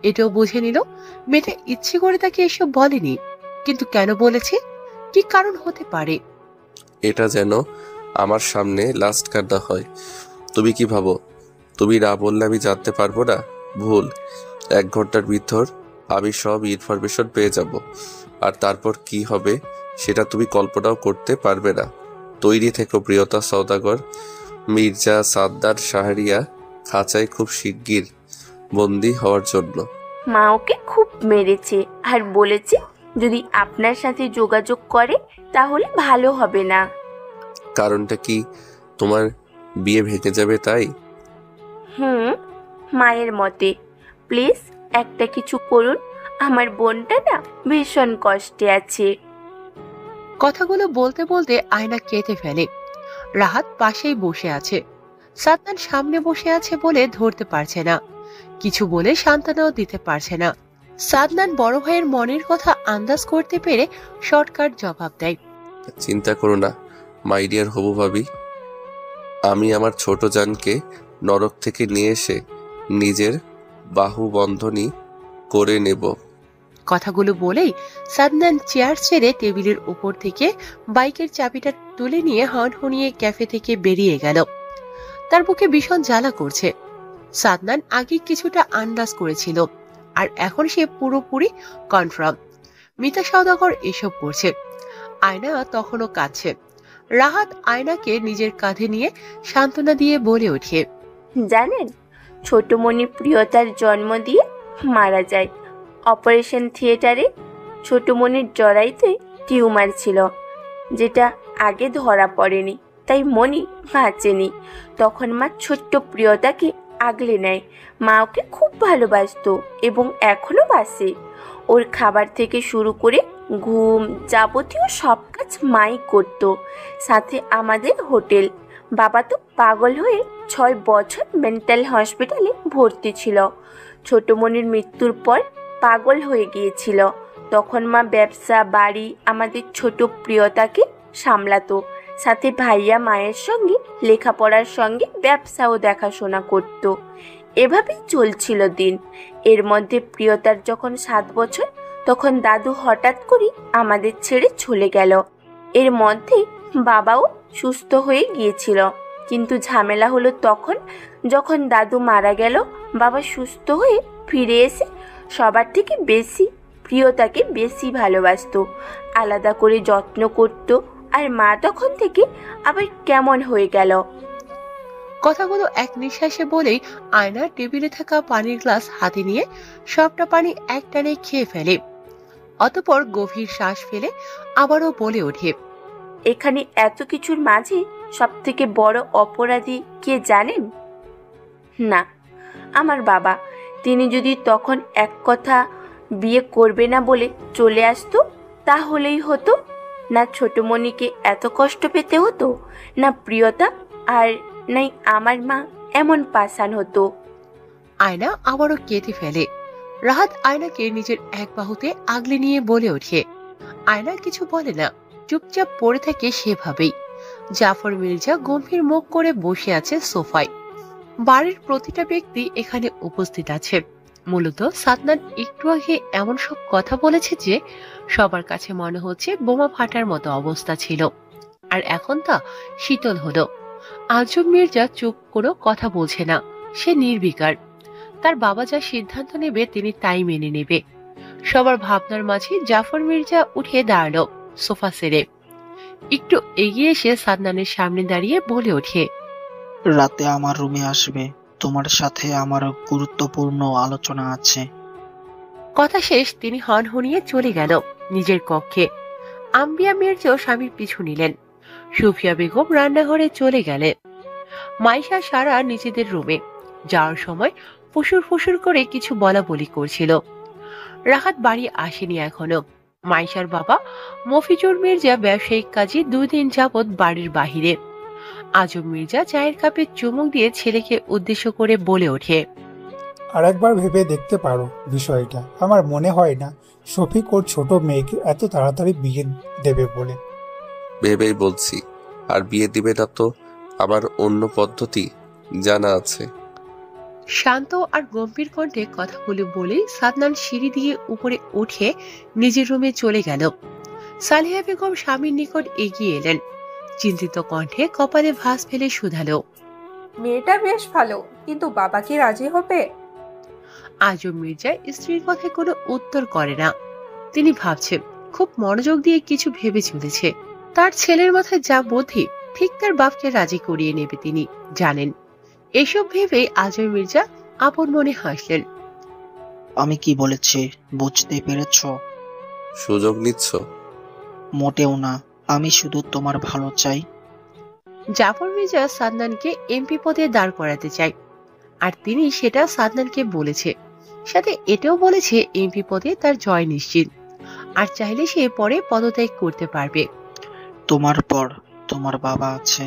এটাও বুঝে নিল মেয়েটা ইচ্ছে করে তাকে এসব বলেনি, কিন্তু কেন বলেছে, কি কারণ হতে পারে। এটা যেন আমার সামনে লাস্ট কান্না হয়। তুমি কি ভাবো তুমি না বললে আমি জানতে পারবো না? ভুল। 1 ঘন্টার ভিতর আমি সব ইনফরমেশন পেয়ে যাব, আর তারপর কি হবে সেটা তুমি কল্পনাও করতে পারবে না। তৈরি থেকো প্রিয়তা সওদাগর। মির্জা সাদ্দার শাহরিয়া খাঁচায় খুব শিগগির বন্দি হওয়ার জন্য। মা ওকে খুব মেরেছে আর বলেছে যদি আপনার সাথে যোগাযোগ করে তাহলে ভালো হবে না। কারণটা কি, তোমার বিয়ে ভেঙে যাবে তাই? মায়ের মতে। প্লিজ একটা কিছু করুন, আমার বোনটা না ভীষণ কষ্টে আছে। কথাগুলো বলতে বলতে আয়না কেঁদে ফেলে। রাহাত পাশেই বসে আছে। সাদনান সামনে বসে আছে বলে ধরতে পারছে না, কিছু বলে সান্ত্বনাও দিতে পারছে না। সাদনান বড় ভাইয়ের মনের কথা আন্দাজ করতে পেরে শর্টকাট জবাব দেয়, চিন্তা করো না মাই ডিয়ার হবু ভাবি, আমি আমার ছোট জানকে নরক থেকে নিয়ে এসে নিজের বাহু বন্ধনী করে নেব। কথাগুলো বলেই সাদনান চেয়ার ছেড়ে টেবিলের উপর থেকে বাইকের চাবিটা তুলে নিয়ে হনহনিয়ে ক্যাফে থেকে বেরিয়ে গেল। তার বুকে ভীষণ জ্বালা করছে। সাদনান আগে কিছুটা আন্দাজ করেছিল, আর এখন সে পুরোপুরি কনফার্ম মিতা সওদাগর এসব করছে। আয়না তখনও কাঁদছে। রাহাত আয়নাকে নিজের কাঁধে নিয়ে সান্ত্বনা দিয়ে বলে ওঠে, জানেন ছোটমণি প্রিয়তার জন্ম দিয়ে মারা যায়। অপারেশন থিয়েটারে ছোটমণির জরাইতে টিউমার ছিল, যেটা আগে ধরা পড়েনি, তাই মনি বাঁচেনি। তখন মা ছোট্ট প্রিয়তাকে আগলে নেয়। মা ওকে খুব ভালোবাসতো এবং এখনো বাসে। ওর খাবার থেকে শুরু করে ঘুম যাবতীয় সব কাজ মাই করত, সাথে আমাদের হোটেল। বাবা তো পাগল হয়ে 6 বছর মেন্টাল হসপিটালে ভর্তি ছিল। ছোটমণির মৃত্যুর পর পাগল হয়ে গিয়েছিল। তখন মা ব্যবসা বাড়ি আমাদের ছোট প্রিয়তাকে সামলাতো, সাথে ভাইয়া মায়ের সঙ্গে লেখাপড়ার সঙ্গে ব্যবসাও দেখাশোনা করত। এভাবেই চলছিল দিন। এর মধ্যে প্রিয়তার যখন 7 বছর, তখন দাদু হঠাৎ করে আমাদের ছেড়ে চলে গেল। এর মধ্যে বাবাও সুস্থ হয়ে গিয়েছিল, কিন্তু ঝামেলা হলো তখন যখন দাদু মারা গেল। বাবা সুস্থ হয়ে ফিরে এসে সবার থেকে বেশি প্রিয়তাকে বেশি ভালোবাসতো, আলাদা করে যত্ন করত, আর মা তখন থেকে আবার কেমন হয়ে গেল। কথাগুলো এক নিঃশ্বাসে বলেই আয়না টেবিলে থাকা পানির গ্লাস হাতে নিয়ে সবটা পানি একটানে খেয়ে ফেলে। অতঃপর গভীর শ্বাস ফেলে আবারও বলে ওঠে, এখানে এত কিছুর মাঝে সব থেকে বড় অপরাধী কে জানেন? না, আমার বাবা। তিনি যদি তখন এক কথা বিয়ে করবে না বলে চলে আসতো, তাহলেই হতো না ছোটমণিকে এত কষ্ট পেতে হতো, না প্রিয়তা আর নাই আমার মা এমন পাষাণ হতো। আয়না আবারও কেঁদে ফেলে। রাহাত আয়নাকে নিজের এক বাহুতে আগলে নিয়ে বলে ওঠে। আয়না কিছু বলে না, চুপচাপ পড়ে থাকে সেভাবেই। জাফর মির্জা গম্ভীর মুখ করে বসে আছে সোফায়। বাড়ির প্রতিটা ব্যক্তি এখানে উপস্থিত আছে। মূলত সাদনান একটু আগে এমন সব কথা বলেছে যে সবার কাছে মনে হচ্ছে বোমা ফাটার মতো অবস্থা ছিল, আর এখন তা শীতল হলো। আজব মির্জা চুপ কোনো কথা বলছে না, সে নির্বিকার। তার বাবা যা সিদ্ধান্ত নেবে তিনি তাই মেনে নেবে। সবার ভাবনার মাঝে জাফর মির্জা উঠে দাঁড়ালো সোফা সেরে। একটু এগিয়ে এসে সাদনানের সামনে দাঁড়িয়ে বলে ওঠে, রাতে আমার রুমে আসবে, তোমার সাথে আমার গুরুত্বপূর্ণ আলোচনা আছে। কথা শেষ তিনি হনহনিয়ে চলে গেল নিজের কক্ষে। আম্বিয়া মির্জাও স্বামীর পিছু নিলেন। সুফিয়া বেগম রান্নাঘরে চলে গেলেন। মাইশা সারা নিজেদের রুমে যাওয়ার সময় ফুসুর ফুসুর করে কিছু বলা বলি করছিল। রাহাত বাড়ি আসেনি এখনো। মাইশার বাবা মফিজুর মির্জা ব্যবসায়িক কাজে 2 দিন যাবৎ বাড়ির বাহিরে। আজব মির্জা চায়ের কাপে চুমুক দিয়ে ছেলেকে উদ্দেশ্য করে বলে ওঠে, আরেকবার ভেবে দেখতে পারো বিষয়টা। আমার মনে হয় না শফিক ওর ছোট মেয়েকে এত তাড়াতাড়ি বিয়ে দেবে বলে। ভেবেই বলছি, আর বিয়ে দিবে না তো আমার অন্য পদ্ধতি জানা আছে। শান্ত আর গম্ভীর কণ্ঠে কথাগুলো বলেই সাদনান সিঁড়ি দিয়ে উপরে উঠে নিজের রুমে চলে গেল। সালেহা বেগম স্বামীর নিকট এগিয়ে এলেন। চিন্তিত কণ্ঠে কপালে ভাঁজ ফেলে শুধালো, মেয়েটা বেশ ভালো, কিন্তু বাবা কি রাজি হবে? আজম মির্জা স্ত্রীর কথায় কোনো উত্তর করে না। তিনি ভাবছেন, খুব মনোযোগ দিয়ে কিছু ভেবে চলেছে। তার ছেলের মাথায় যা বুদ্ধি, ঠিক তার বাপকে রাজি করিয়ে নেবে তিনি জানেন। এসব ভেবে আজম মির্জা আপন মনে হাসলেন। আমি কি বলেছি বুঝতে পেরেছ? সুযোগ নিচ্ছ? মোটেও না, আমি শুধু তোমার ভালো চাই। জাফর মির্জা সাদনানকে এমপি পদে দাঁড় করাতে চায়, আর তিনি সেটা সাদনানকে বলেছে। সাথে এটাও বলেছে এমপি পদে তার জয় নিশ্চিত, আর চাইলে সে পরে পদত্যাগ করতে পারবে। তোমার পর তোমার বাবা আছে।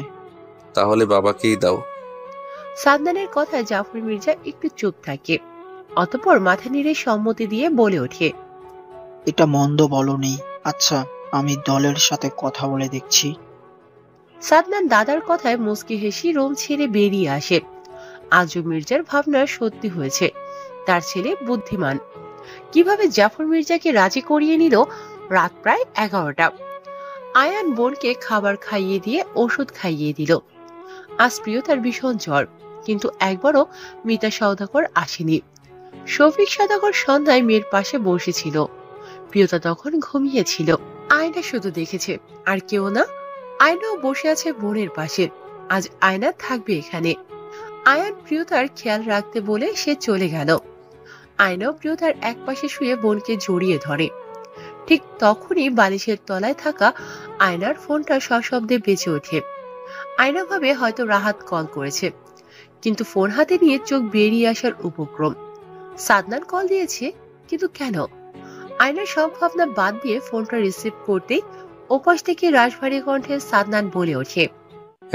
তাহলে বাবাকেই দাও। সাদনানের কথায় জাফর মির্জা একটু চুপ থাকে, অতঃপর মাথা নেড়ে সম্মতি দিয়ে বলে ওঠে, এটা মন্দ বলনি। আচ্ছা, আমি দলের সাথে কথা বলে দেখছি। সাদনান দাদার কথায় মুচকি হেসে রুম ছেড়ে বেরিয়ে আসে। আজম মির্জার ভাবনা সত্যি হয়েছে, তার ছেলে বুদ্ধিমান। কিভাবে জাফর মির্জাকে রাজি করিয়ে নিল। রাত প্রায় 11টা। আয়ান বোনকে খাবার খাইয়ে দিয়ে ওষুধ খাইয়ে দিল। আজ প্রিয়তার ভীষণ জ্বর, কিন্তু একবারও মিতা সওদাগর আসেনি। শফিক সওদাগর সন্ধ্যায় মেয়ের পাশে বসেছিল। প্রিয়তা তখন ঘুমিয়েছিল। আয়না শুধু দেখেছে, আর কেউ না। আয়নাও বসে আছে বোনের পাশে। আজ আয়না থাকবে এখানে। আয়ান প্রিয়তার খেয়াল রাখতে বলে সে চলে গেল। আয়নাও প্রিয়তার এক পাশে শুয়ে বোনকে জড়িয়ে ধরে। ঠিক তখনই বালিশের তলায় থাকা আয়নার ফোনটা সশব্দে বেজে ওঠে। আয়না ভাবে হয়তো রাহাত কল করেছে, কিন্তু ফোন হাতে নিয়ে চোখ বেরিয়ে আসার উপক্রম। সাদনান কল দিয়েছে, কিন্তু কেন? আয়নার সব ভাবনা বাদ দিয়ে ফোনটা রিসিভ করতেই ওপাশ থেকে রাশভারী কণ্ঠে সাদনান বলে ওঠে,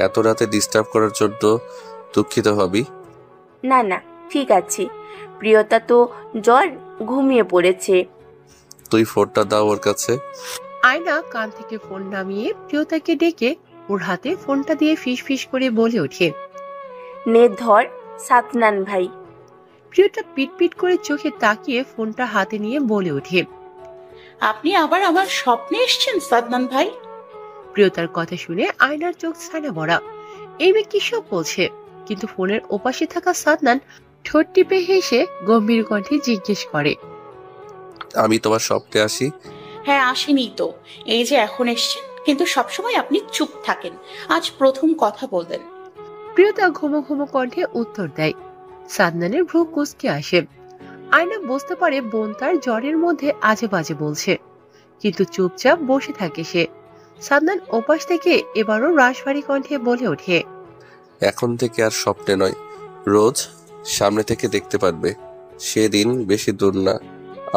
এত রাতে ডিস্টার্ব করার জন্য দুঃখিত ভাবি। না না, ঠিক আছে। প্রিয়তা তো জ্বর, ঘুমিয়ে পড়েছে। তুই ফোনটা দাও ওর কাছে। আয়না কান থেকে ফোন নামিয়ে প্রিয়তাকে ডেকে ওর হাতে ফোনটা দিয়ে ফিস ফিস করে বলে ওঠে, নে ধর সাদনান ভাই। প্রিয়তা পিটপিট করে চোখে তাকিয়ে ফোনটা হাতে নিয়ে বলে ওঠে, আপনি আবার আমার স্বপ্নে এসেছেন সাদনান ভাই? প্রিয়তার কথা শুনে আয়নার চোখ ছানা ভরা। এই মেয়ে কি সব বলছে? কিন্তু ফোনের ওপাশে থাকা সাদনান ঠোঁট টিপে হেসে গম্ভীর কণ্ঠে জিজ্ঞেস করে, আমি তোমার স্বপ্নে আসি? হ্যাঁ, আসেনি তো। এই যে এখন এসছেন, কিন্তু সবসময় আপনি চুপ থাকেন। আজ প্রথম কথা বললেন। প্রিয়তা ঘুমো ঘুমো কণ্ঠে উত্তর দেয়। সাদনানের ভ্রু কুঁচকে আসে। আয়না বুঝতে পারে বোন তার জ্বরের মধ্যে আজে বাজে বলছে, কিন্তু চুপচাপ বসে থাকে সে। সাদনান ওপাশ থেকে এবারও রাশভারী কণ্ঠে বলে ওঠে, এখন থেকে আর স্বপ্নে নয়, রোজ সামনে থেকে দেখতে পারবে। সেদিন বেশি দূর না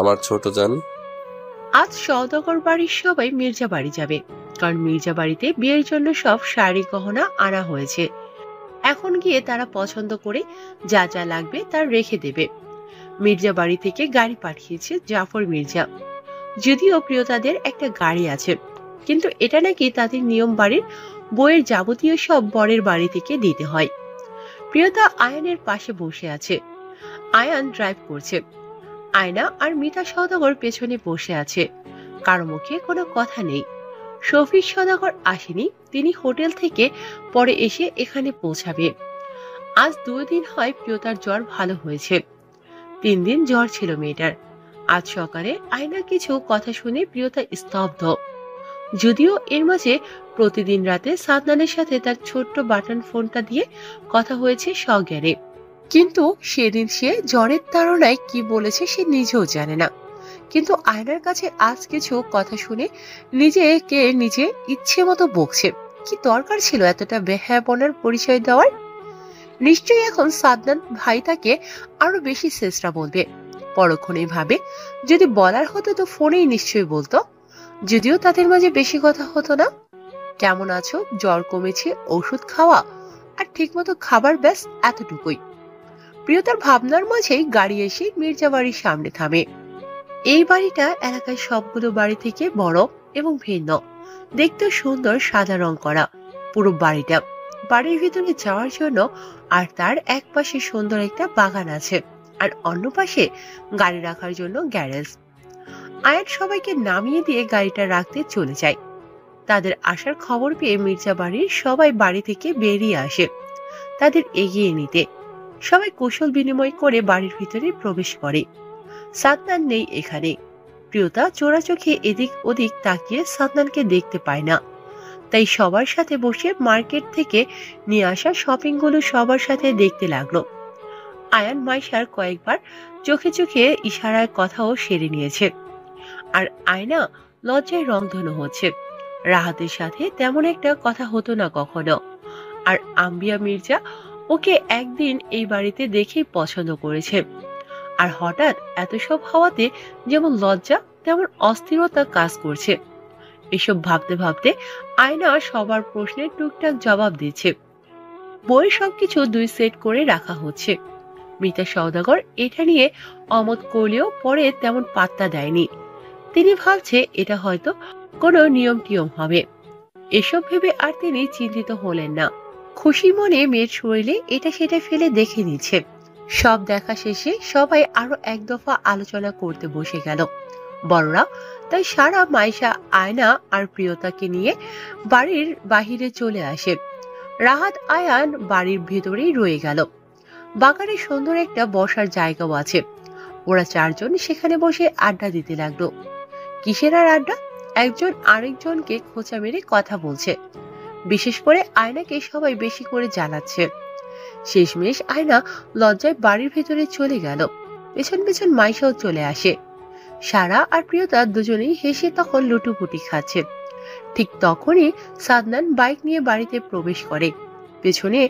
আমার ছোট জান। আজ সওদাগর বাড়ির সবাই মির্জা বাড়ি যাবে, কারণ মির্জা বাড়িতে বিয়ের জন্য সব শাড়ি গহনা আনা হয়েছে। এখন গিয়ে তারা পছন্দ করে যা যা লাগবে তার রেখে দেবে। মির্জা বাড়ি থেকে গাড়ি পাঠিয়েছে জাফর মির্জা। যদিও প্রিয়তাদের একটা গাড়ি আছে, কিন্তু এটা নাকি তাদের নিয়ম বাড়ির বইয়ের যাবতীয় সব বরের বাড়ি থেকে দিতে হয়। প্রিয়তা আয়ানের পাশে বসে আছে। আয়ান ড্রাইভ করছে। আয়না আর মিতা সওদাগর পেছনে বসে আছে। কারো মুখে কোনো কথা নেই। শফিক সওদাগর আসেনি, তিনি হোটেল থেকে পরে এসে এখানে পৌঁছাবে। আজ 2 দিন হয় প্রিয়তার জ্বর ভালো হয়েছে। 3 দিন জ্বর ছিল মেয়েটার। আজ সকালে আয়না কিছু কথা শুনে প্রিয়তা স্তব্ধ। যদিও এর মাঝে প্রতিদিন রাতে সাদনানের সাথে তার ছোট্ট বাটন ফোনটা দিয়ে কথা হয়েছে সজ্ঞানে, কিন্তু সেদিন সে জ্বরের তাড়নায় কি বলেছে সে নিজেও জানে না। কিন্তু আয়নার কাছে আজ কিছু কথা শুনে নিজেকে নিজে ইচ্ছে মতো বকছে। কি দরকার ছিল এতটা বেহায়াপনার পরিচয় দেওয়ার? নিশ্চয়ই এখন সাদনান ভাই তাকে আরো বেশি চেষ্টা বলবে। পরক্ষণে ভাবে যদি বলার হতো তো ফোনেই নিশ্চয়ই বলতো। যদিও তাদের মাঝে বেশি কথা হতো না। কেমন আছো, জ্বর কমেছে, ওষুধ খাওয়া আর ঠিকমতো খাবার, ব্যাস এতটুকুই। প্রিয়তার ভাবনার মাঝেই গাড়ি এসে মির্জা বাড়ির সামনে থামে। এই বাড়িটা এলাকায় সবগুলো বাড়ি থেকে বড় এবং ভিন্ন। দেখতে সুন্দর, সাদা রং করা পুরো বাড়িটা। বাড়ির ভিতরে যাওয়ার জন্য আর তার এক পাশে সুন্দর একটা বাগান আছে, আর অন্য পাশে গাড়ি রাখার জন্য গ্যারেজ। আয়ান সবাইকে নামিয়ে দিয়ে গাড়িটা রাখতে চলে যায়। তাদের আসার খবর পেয়ে মির্জা বাড়ির সবাই বাড়ি থেকে বেরিয়ে আসে তাদের এগিয়ে নিতে। সবাই কুশল বিনিময় করে বাড়ির ভিতরে প্রবেশ করে। সাদনান নেই এখানে। প্রিয়তা চোরা চোখে এদিক ওদিক তাকিয়ে সাদনানকে দেখতে পায় না, তাই সবার সাথে বসে মার্কেট থেকে নিয়ে আসা শপিং গুলো সবার সাথে দেখতে লাগলো। আয়ান মাইশার কয়েকবার চোখে চোখে ইশারায় কথাও সেরে নিয়েছে, আর আয়না লজ্জায় রংধনু হচ্ছে। রাহাতের সাথে তেমন একটা কথা হতো না কখনো, আর আম্বিয়া মির্জা ওকে একদিন এই বাড়িতে দেখেই পছন্দ করেছে। আর হঠাৎ এত সব হওয়াতে যেমন লজ্জা তেমন অস্থিরতা কাজ করছে। এসব ভাবতে ভাবতে আয়না সবার প্রশ্নের টুকটাক জবাব দিচ্ছে। বই সবকিছু 2 সেট করে রাখা হচ্ছে। মিতা সওদাগর এটা নিয়ে অমত করলেও পরে তেমন পাত্তা দেয়নি। তিনি ভাবছে এটা হয়তো কোনো নিয়ম টিয়ম হবে। এসব ভেবে আর তিনি চিন্তিত হলেন না। খুশি মনে মেয়ের শরীরে এটা সেটা ফেলে দেখে নিচ্ছে। সব দেখা শেষে সবাই আরো এক দফা আলোচনা করতে বসে গেল। বড়রা তাই সারা মাইশা, আয়না আর প্রিয়তাকে নিয়ে বাড়ির বাহিরে চলে আসে। রাহাত আয়ান বাড়ির ভেতরেই রয়ে গেল। বাগানে সুন্দর একটা বসার জায়গাও আছে। ওরা 4 জন সেখানে বসে আড্ডা দিতে লাগলো। কিসের আর আড্ডা? একজন আরেকজনকে খোঁচা মেরে কথা বলছে। বিশেষ করে আয়নাকে সবাই বেশি করে জানাচ্ছে। শেষমেশ আয়না লজ্জায় বাড়ির ভেতরে চলে গেল। পেছন পেছন মাইশাও চলে আসে। সারা আর প্রিয়তা দুজনেই হেসে তখন লুটুপুটি খাচ্ছে। ঠিক তখনই সাদনান বাইক নিয়ে বাড়িতে প্রবেশ করে। পেছনে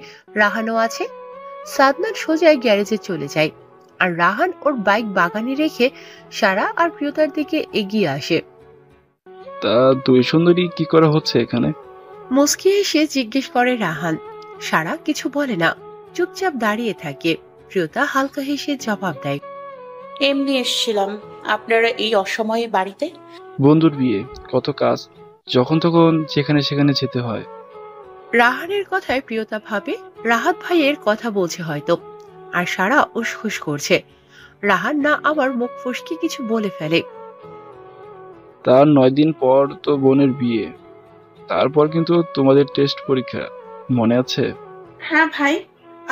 রাহানও আছে। সাদনান সোজা গ্যারেজে চলে যায়, আর রাহান ওর বাইক বাগানে রেখে সারা আর প্রিয়তার দিকে এগিয়ে আসে। তা 2 সুন্দরী কি করা হচ্ছে এখানে? মুস্কি এসে জিজ্ঞেস করে রাহান। সারা কিছু বলে না, চুপচাপ দাঁড়িয়ে থাকে। প্রিয়তা হালকা হেসে জবাব দেয়, এমনি এসেছিলাম। আপনারা এই অসময়ে বাড়িতে? বন্ধুর বিয়ে, কত কাজ, যখন তখন যেখানে সেখানে যেতে হয়। রাহানের কথায় প্রিয়তা ভাবে রাহাত ভাইয়ের কথা বলছে হয়তো, আর সারা উসখুস করছে। রাহান না আবার মুখ ফসকে কিছু বলে ফেলে। তার 9 দিন পর তো বোনের বিয়ে, তারপর কিন্তু তোমাদের টেস্ট পরীক্ষা, মনে আছে? হ্যাঁ ভাই,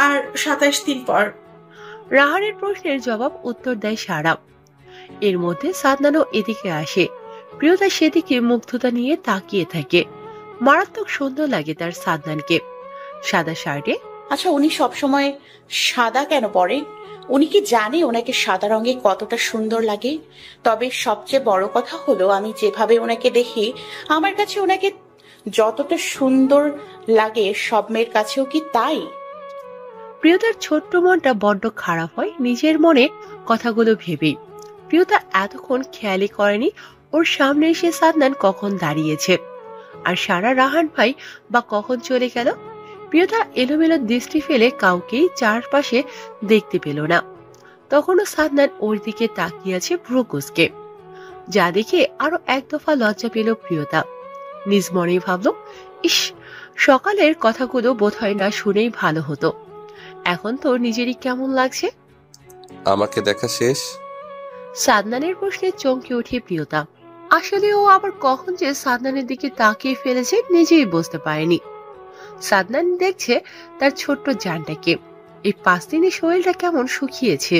আর 27 দিন পর। রাহানের প্রশ্নের জবাব উত্তর দেয় সারা। এর মধ্যে সাদনানও এদিকে আসে। প্রিয়তা সেদিকে মুগ্ধতা নিয়ে তাকিয়ে থাকে। মারাত্মক সুন্দর লাগে তার সাদনানকে সাদা শার্টে। আচ্ছা, উনি সবসময় সাদা কেন পরেন? উনি কি জানে ওনাকে সাদা রঙে কতটা সুন্দর লাগে? তবে সবচেয়ে বড় কথা হলো, আমি যেভাবে ওনাকে দেখি, আমার কাছে ওনাকে যতটা সুন্দর লাগে সব মেয়ের কাছেও কি তাই? প্রিয়তার ছোট্ট মনটা বড্ড খারাপ হয় নিজের মনে কথাগুলো ভেবেই। প্রিয়তা এতক্ষণ খেয়ালই করেনি ওর সামনে এসে সাদনান কখন দাঁড়িয়েছে, আর সারা রাহান ভাই বা কখন চলে গেল। প্রিয়তা এলোমেলো দৃষ্টি ফেলে কাউকেই চারপাশে দেখতে পেল না। তখনও সাদনান ওর দিকে তাকিয়ে আছে ভ্রু কুঁচকে, যা দেখে আরো এক দফা লজ্জা পেল প্রিয়তা। নিজ মনেই ভাবল, ইস, সকালের কথাগুলো বোধহয় না শুনেই ভালো হতো। এখন তো নিজেরই কেমন লাগছে। আমাকে দেখা শেষ? সাদনানের প্রশ্নে চমকে ওঠে প্রিয়তা। আসলে ও আবার কখন যে সাদনানের দিকে তাকিয়ে ফেলেছে নিজেই বুঝতে পারেনি। সাদনান দেখছে তার ছোট্ট জানটাকে। এই 5 দিনে শরীরটা কেমন শুকিয়েছে,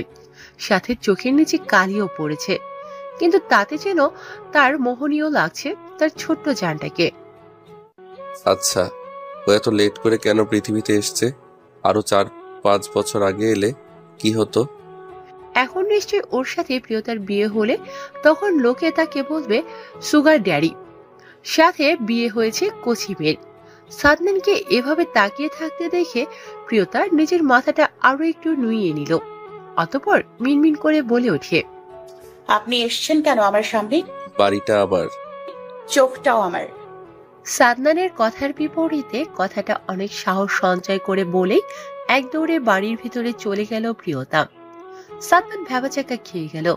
সাথে চোখের নিচে কালিও পড়েছে, কিন্তু তাতে যেন তার মোহনীয় লাগছে তার ছোট্ট জানটাকে। আচ্ছা, ও এত লেট করে কেন পৃথিবীতে এসছে? আরো 4-5 বছর আগে এলে কি হতো? এখন নিশ্চয়ই ওর সাথে প্রিয়তার বিয়ে হলে তখন লোকে তাকে বলবে সুগার ড্যাডি। সাথে বিয়ে হয়েছে কচি মেয়ের। সাদনানকে এভাবে তাকিয়ে থাকতে দেখে প্রিয়তার নিজের মাথাটা আরো একটু নুইয়ে নিল। অতঃপর মিনমিন করে বলে ওঠে, আপনি এসছেন কেন আমার সামনে? বাড়িটা আবার? চোখটাও আমার। সাদনানের কথার বিপরীতে কথাটা অনেক সাহস সঞ্চয় করে বলেই এক দৌড়ে বাড়ির ভিতরে চলে গেল প্রিয়তা। সাদনান ভ্যাবাচাকা খেয়ে গেল।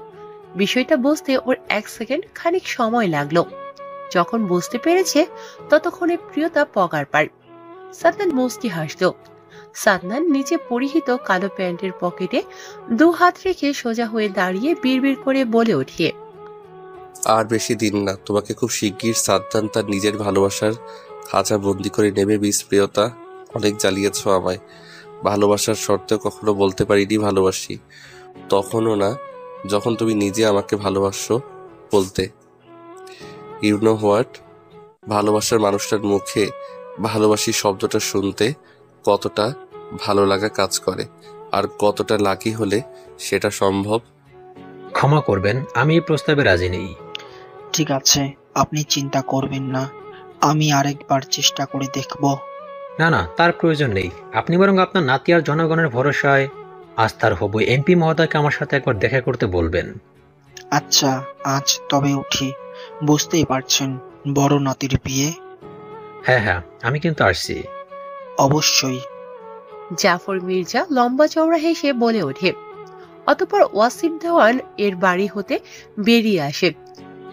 বিষয়টা বুঝতে ওর 1 সেকেন্ড খানিক সময় লাগলো। যখন বুঝতে পেরেছে ততক্ষণে প্রিয়তা পগার পার। সাদনান মুস্কি হাসল। সাদনান নিচে পরিহিত কালো প্যান্টের পকেটে 2 হাত রেখে সোজা হয়ে দাঁড়িয়ে বিড়বিড় করে বলে ওঠে, আর বেশি দিন না, তোমাকে খুব শিগগির সাদনান তার নিজের ভালোবাসার খাঁচা বন্দি করে নেবে। প্রিয়তা, অনেক জ্বালিয়েছ আমায়, ভালোবাসার শর্তে কখনো বলতে পারিনি ভালোবাসি, তখনও না যখন তুমি নিজে আমাকে ভালোবাসো বলতে। ইউ নো হোয়াট, ভালোবাসার মানুষটার মুখে ভালোবাসি শব্দটা শুনতে কতটা ভালো লাগা কাজ করে, আর কতটা লাকি হলে সেটা সম্ভব। ক্ষমা করবেন, আমি এই প্রস্তাবে রাজি নেই। ঠিক আছে, আপনি চিন্তা করবেন না, আমি আরেকবার চেষ্টা করে দেখব। না না, তার প্রয়োজন নেই। আপনি বরং আপনার নাতি আর জনগণের ভরসায় আস্থার হবু এমপি মহোদয়কে আমার সাথে একবার দেখা করতে বলবেন। আচ্ছা, আজ তবে উঠি। বুঝতেই পারছেন, বড় নাতির বিয়ে। হ্যাঁ হ্যাঁ, আমি কিন্তু আসছি। অবশ্যই। জাফর মির্জা লম্বা চওড়া হেসে বলে ওঠে। অতঃপর ওয়াসিফ দেওয়ান এর বাড়ি হতে বেরিয়ে আসে।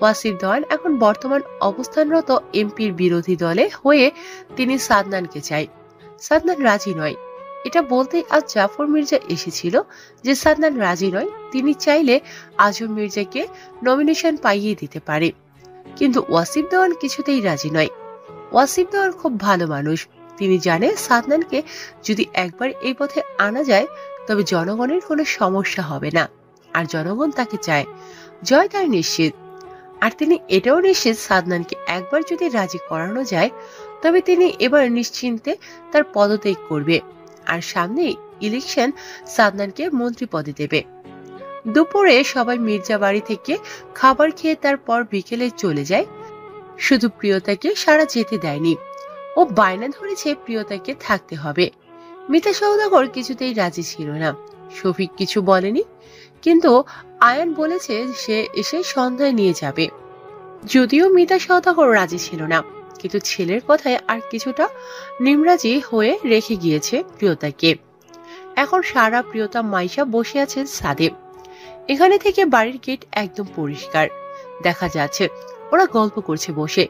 ওয়াসিফ দেওয়ান এখন বর্তমান অবস্থানরত এমপির বিরোধী দলে হয়ে তিনি সাদনানকে চায়। সাদনান রাজি নয়। এটা বলতেই আজ জাফর মির্জা এসেছিল যে সাদনান রাজি নয়, তিনি চাইলে আজম মির্জাকে নমিনেশন পাইয়ে দিতে পারে। কিন্তু ওয়াসিফ দেওয়ান কিছুতেই রাজি নয়। ওয়াসিফ দেওয়ান খুব ভালো মানুষ। তিনি জানে সাদনানকে যদি একবার এই পথে আনা যায় তবে জনগণের কোনো সমস্যা হবে না, আর জনগণ তাকে চায়, জয় তার নিশ্চিত। আর তিনি এটাও নিশ্চিত সাদনানকে একবার যদি রাজি করানো যায় তবে তিনি এবার নিশ্চিন্তে তার পদত্যাগ করবে, আর সামনে ইলেকশন সাদনানকে মন্ত্রী পদে দেবে। দুপুরে সবাই মির্জা বাড়ি থেকে খাবার খেয়ে তারপর বিকেলে চলে যায়। শুধু প্রিয়তাকে সারা যেতে দেয়নি, ও বায়না ধরেছে প্রিয়তাকে থাকতে হবে। মিতা সওদাগর কিছুতেই রাজি ছিল না। শফিক কিছু বলেনি, কিন্তু আয়ান বলেছে সে এসে সন্ধ্যায় নিয়ে যাবে। যদিও মিতা সওদাগর রাজি ছিল না, কিন্তু ছেলের কথায় আর কিছুটা নিমরাজি হয়ে রেখে গিয়েছে প্রিয়তাকে। এখন সারা প্রিয়তা মাইশা বসে আছেন ছাদে। এখানে থেকে বাড়ির গেট একদম পরিষ্কার দেখা যাচ্ছে, ওরা গল্প করছে বসে।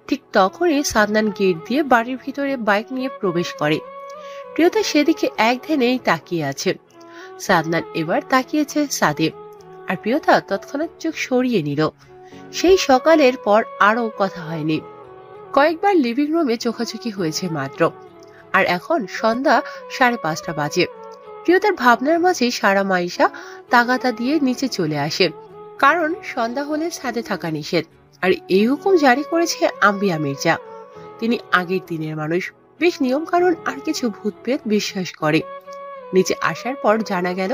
ঠিক তখনই সাদনান গেট দিয়ে বাড়ির ভিতরে বাইক নিয়ে প্রবেশ করে। প্রিয়তা সেদিকে এক ধ্যানেই তাকিয়ে আছে। সাদনান এবার তাকিয়েছে ছাদে, আর প্রিয়তা তৎক্ষণাৎ চোখ সরিয়ে নিল। সেই সকালের পর আরো কথা হয়নি। কয়েকবার লিভিং রুমে চোখাচোখি হয়েছে মাত্র, আর এখন সন্ধ্যা 5:30 বাজে। প্রিয়তার ভাবনার মাঝে সারা মাইশা তাগাদা দিয়ে নিচে চলে আসে, কারণ সন্ধ্যা হলে ছাদে থাকা নিষেধ। আর এই হুকুম জারি করেছে আম্বিয়া মির্জা। তিনি আগের দিনের মানুষ, বেশ নিয়ম কানুন আর কিছু ভূতপ্রেত বিশ্বাস করে। নিচে আসার পর জানা গেল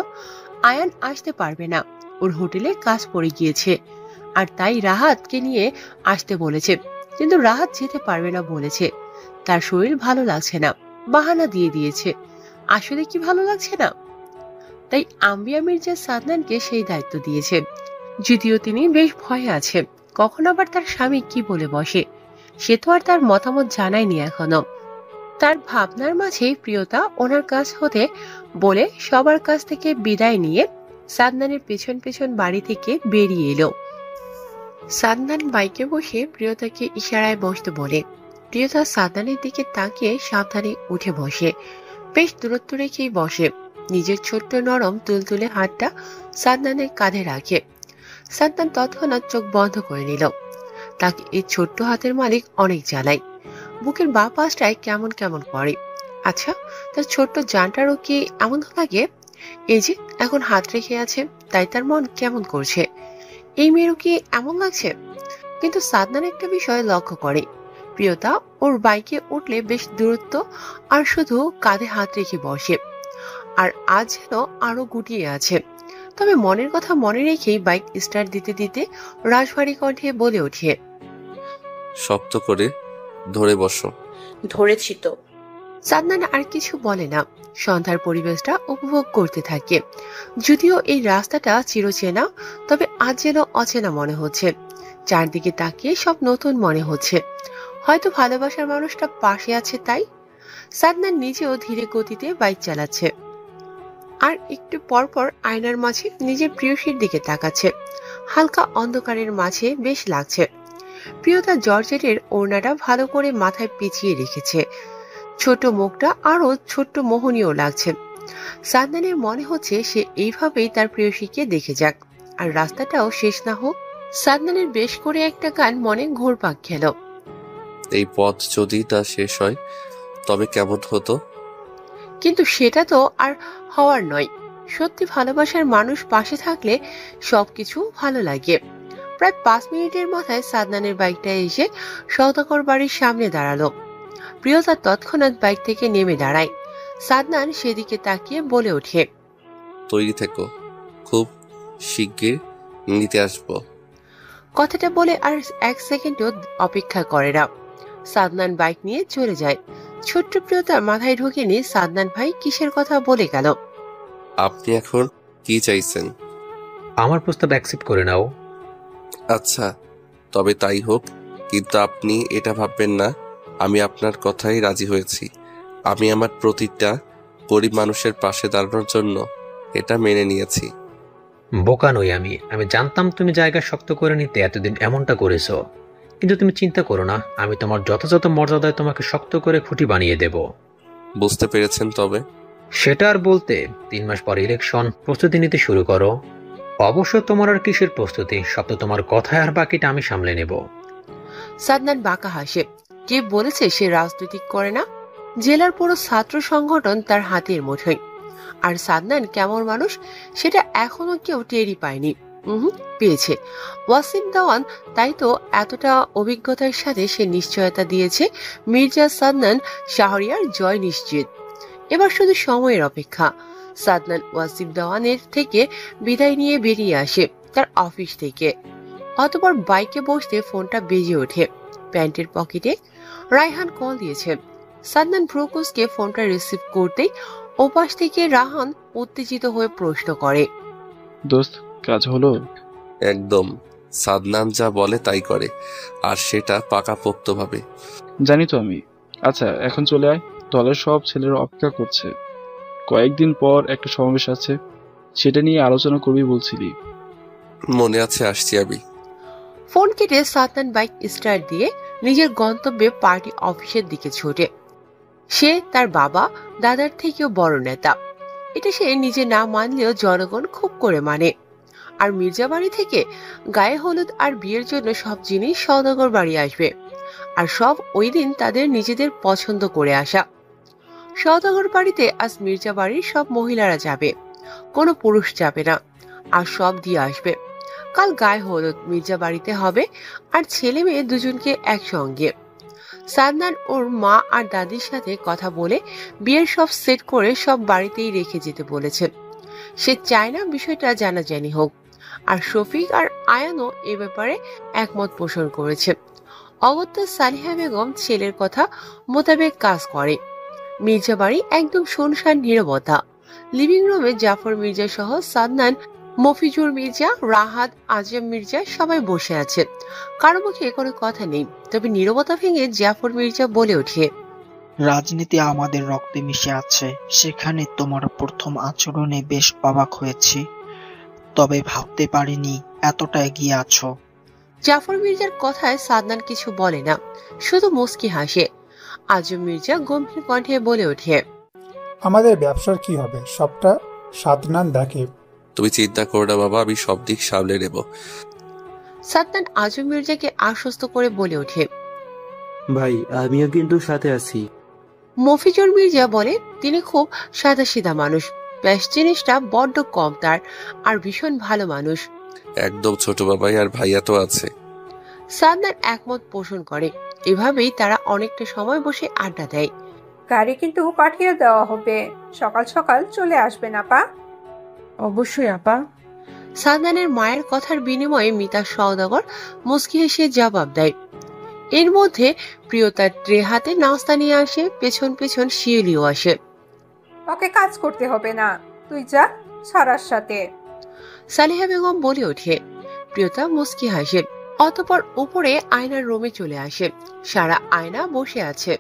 আয়ান আসতে পারবে না, ওর হোটেলে কাজ পড়ে গিয়েছে, আর তাই রাহাতকে নিয়ে আসতে বলেছে। কিন্তু রাহাত যেতে পারবে না বলেছে, তার শরীর ভালো লাগছে না, বাহানা দিয়ে দিয়েছে। আসলে কি ভালো লাগছে না? তাই আম্বিয়া মির্জা সাদনানকে সেই দায়িত্ব দিয়েছে। যদিও তিনি বেশ ভয়ে আছে, কখন আবার তার স্বামী কি বলে বসে, সে তো আর তার মতামত জানায়নি এখনো। তার ভাবনার মাঝে প্রিয়তা ওনার কাছ হতে বলে সবার কাছ থেকে বিদায় নিয়ে সাদনানের পেছন পেছন বাড়ি থেকে বেরিয়ে এলো। সাদনান বাইকে বসে প্রিয়তাকে ইশারায় বসতে বলে। প্রিয়তা সাদনানের দিকে তাকিয়ে সাবধানে উঠে বসে, বেশ দূরত্ব রেখেই বসে। নিজের ছোট্ট নরম তুলতুলে হাতটা সাদনানের কাঁধে রাখে। সাদনান তৎক্ষণাৎ চোখ বন্ধ করে নিল। তাকে এই ছোট্ট হাতের মালিক অনেক জ্বালায়। বুকের বাঁ পাশটায় কেমন কেমন করে। আচ্ছা, তার ছোট্ট জানটারও কি এমন লাগে? এই যে এখন হাত রেখে আছে, তাই তার মন কেমন করছে। এই মেয়েরও কি এমন লাগছে? কিন্তু সাদনান একটা বিষয় লক্ষ্য করে, প্রিয়তা ওর বাইকে উঠলে বেশ দূরত্ব আর শুধু কাঁধে হাত রেখে বসে, আর আজ যেন আরো গুটিয়ে আছে। তবে মনের কথা মনে রেখেই বাইক স্টার্ট দিতে দিতে রাজভারী কণ্ঠে বলে ওঠে, শক্ত করে ধরে বসো। ধরেছি তো। সাদনান আর কিছু বলে না, সন্ধ্যার পরিবেশটা উপভোগ করতে থাকে। যদিও এই রাস্তাটা চিরচেনা, তবে আজ যেন অচেনা মনে হচ্ছে। চারদিকে তাকিয়ে সব নতুন মনে হচ্ছে। হয়তো ভালোবাসার মানুষটা পাশে আছে তাই। সাদনান নিজেও ধীরে গতিতে বাইক চালাচ্ছে, আর একটু পরপর আয়নার মাঝে নিজের প্রিয়সীর দিকে তাকাচ্ছে। হালকা অন্ধকারের মাঝে বেশ লাগছে। প্রিয়তা জর্জেটের ওড়নাটা ভালো করে মাথায় পেঁচিয়ে রেখেছে। ছোট মুখটা আরো ছোট্ট মোহনীয় লাগছে। সাদনানের মনে হচ্ছে সে এইভাবেই তার প্রিয়সীকে দেখে যাক, আর রাস্তাটাও শেষ না হোক। সাদনানের বেশ করে একটা গান মনে ঘুরপাক খেল। এই পথ যদি তা শেষ হয় তবে কেমন হতো? কিন্তু সেটা তো আর হওয়ার নয়। সত্যি ভালোবাসার মানুষ পাশে থাকলে সবকিছু ভালো লাগে। প্রায় 5 মিনিটের মাথায় সাদনানের বাইকটা এসে সওদাগর বাড়ির সামনে দাঁড়ালো। প্রিয়তা তৎক্ষণাৎ বাইক থেকে নেমে দাঁড়ায়। সাদনান সেদিকে তাকিয়ে বলে ওঠে, তৈরি থেকো, খুব শিগগির নিতে আসবো। কথাটা বলে আর 1 সেকেন্ডও অপেক্ষা করে না। সাদনান বাইক নিয়ে চলে যায়। ছোট্ট প্রিয়তা মাথায় ঢুকেনি সাদনান ভাই কিসের কথা বলে গেল। আপনি এখন কি চাইছেন? আমার প্রস্তাব অ্যাকসেপ্ট করে নাও। আচ্ছা, তবে তাই হোক, কিন্তু আপনি এটা ভাববেন না আমি আপনার কথাই রাজি হয়েছি। আমি আমার প্রতিটা গরিব মানুষের পাশে দাঁড়ানোর জন্য এটা মেনে নিয়েছি। বোকা নই আমি জানতাম তুমি জায়গা শক্ত করে নিতে এতদিন এমনটা করেছো, কিন্তু তুমি চিন্তা করো না, আমি তোমার যথাযথ মর্যাদায় তোমাকে শক্ত করে খুঁটি বানিয়ে দেব। বুঝতে পেরেছেন? তবে সেটা আর বলতে, 3 মাস পর ইলেকশন, প্রস্তুতি নিতে শুরু করো। অবশ্য তোমার আর কিসের প্রস্তুতি, সব তো তোমার কথায়, আর বাকিটা আমি সামলে নেব। সাদনান বাঁকা হাসে। কে বলেছে সে রাজনৈতিক করে না? জেলার পুরো ছাত্র সংগঠন তার হাতের মুঠোয়। আর সাদনান কেমন মানুষ সেটা এখনো কেউ টেরই পায়নি। পেয়েছে ওয়াসিম দেওয়ান, তাই তো এতটা অভিজ্ঞতার সাথে সে নিশ্চয়তা দিয়েছে মির্জা সাদনান শাহরিয়ার জয় নিশ্চিত। এবার শুধু সময়ের অপেক্ষা। সাদনান ওয়াসিম দেওয়ানের থেকে বিদায় নিয়ে বেরিয়ে আসে তার অফিস থেকে। অতঃপর বাইকে বসতে ফোনটা বেজে ওঠে। প্যান্টের পকেটে রায়হান কল দিয়েছে। সাদনান ভ্রুকুসকে ফোনটা রিসিভ করতেই ওপাশ থেকে রাহান উত্তেজিত হয়ে প্রশ্ন করে, দোস্ত, কাজ হলো? একদম, সাদনান যা বলে তাই করে, আর সেটা পাকাপোক্তভাবে। জানি তো আমি। আচ্ছা, এখন চলে আয়, দলের সব ছেলেরা অপেক্ষা করছে। কয়েকদিন পর একটা সমাবেশ আছে, সেটা নিয়ে আলোচনা করবি বলছিলি। মনে আছে, আসছি আমি। ফোন কেটে সাদনান বাইক স্টার্ট দিয়ে নিজের গন্তব্যে পার্টি অফিসের দিকে ছোটে। সে তার বাবা দাদার থেকেও বড় নেতা, এটা সে নিজে না মানলেও জনগণ খুব করে মানে। আর মির্জা বাড়ি থেকে গায়ে হলুদ আর বিয়ের জন্য সব জিনিস সওদাগর বাড়ি আসবে, আর সব ওই দিন তাদের নিজেদের পছন্দ করে আসা। সওদাগর বাড়িতে আজ মির্জা বাড়ির সব মহিলারা যাবে, কোনো পুরুষ যাবে না, আর সব দিয়ে আসবে। কাল গায়ে হলুদ মির্জা বাড়িতে হবে, আর ছেলে মেয়ে দুজনকে একসঙ্গে। সাদনান ওর মা আর দাদির সাথে কথা বলে বিয়ের সব সেট করে সব বাড়িতেই রেখে যেতে বলেছে। সে চায় না বিষয়টা জানাজানি হোক, আর শফিক আর আয়ানও এ ব্যাপারে একমত পোষণ করেছে। অগত্যা সালিহা বেগম ছেলের কথা মোতাবেক কাজ করে। মির্জা বাড়ি একদম শুনশান নীরবতা। লিভিং রুমে জাফর মির্জা সহ সাদনান, মফিজুর মির্জা, রাহাত, আজম মির্জা সবাই বসে আছে। কারো মুখে কোনো কথা নেই। তবে নীরবতা ভেঙে জাফর মির্জা বলে ওঠে, রাজনীতি আমাদের রক্তে মিশে আছে, সেখানে তোমার প্রথম আচরণে বেশ অবাক হয়েছি, তবে ভাবতে পারিনি এতটা এগিয়ে আছো। জাফর মির্জার কথায় সাদনান কিছু বলে না, শুধু মুস্কি হাসে। আজম মির্জা গম্ভীর কণ্ঠে বলে ওঠে, আমাদের ব্যবসার কি হবে সবটা সাদনান দেখে। তুমি চিন্তা করো না বাবা, আমি সব দিক সামলে নেব। সাদনান আজম মির্জাকে আশ্বস্ত করে বলে ওঠে, ভাই আমিও কিন্তু সাথে আছি। মফিজুর মির্জা বলে তিনি খুব সাদাসিধা মানুষ, ব্যাস জিনিসটা বড্ড কম তার, আর ভীষণ ভালো মানুষ। একদম, ছোট বাবাই আর ভাইয়া তো আছে। সাদনান একমত পোষণ করে। এভাবেই তারা অনেকটা সময় বসে আড্ডা দেয়। গাড়ি কিন্তু পাঠিয়ে দেওয়া হবে, সকাল সকাল চলে আসবেন আপা। অবশ্যই আপা। সাদনানের মায়ের কথার বিনিময়ে মিতা সওদাগর মুস্কি হেসে জবাব দেয়। এর মধ্যে প্রিয়তার ট্রে হাতে নাস্তা নিয়ে আসে, পেছন পেছন শিউলিও আসে। ওকে কাজ করতে হবে না, তুই যা সারার সাথে। সালিহা বেগম বলে ওঠে। প্রিয়তা মুস্কি হাসে। অতঃপর উপরে আয়নার রুমে চলে আসে। সারা আয়না বসে আছে।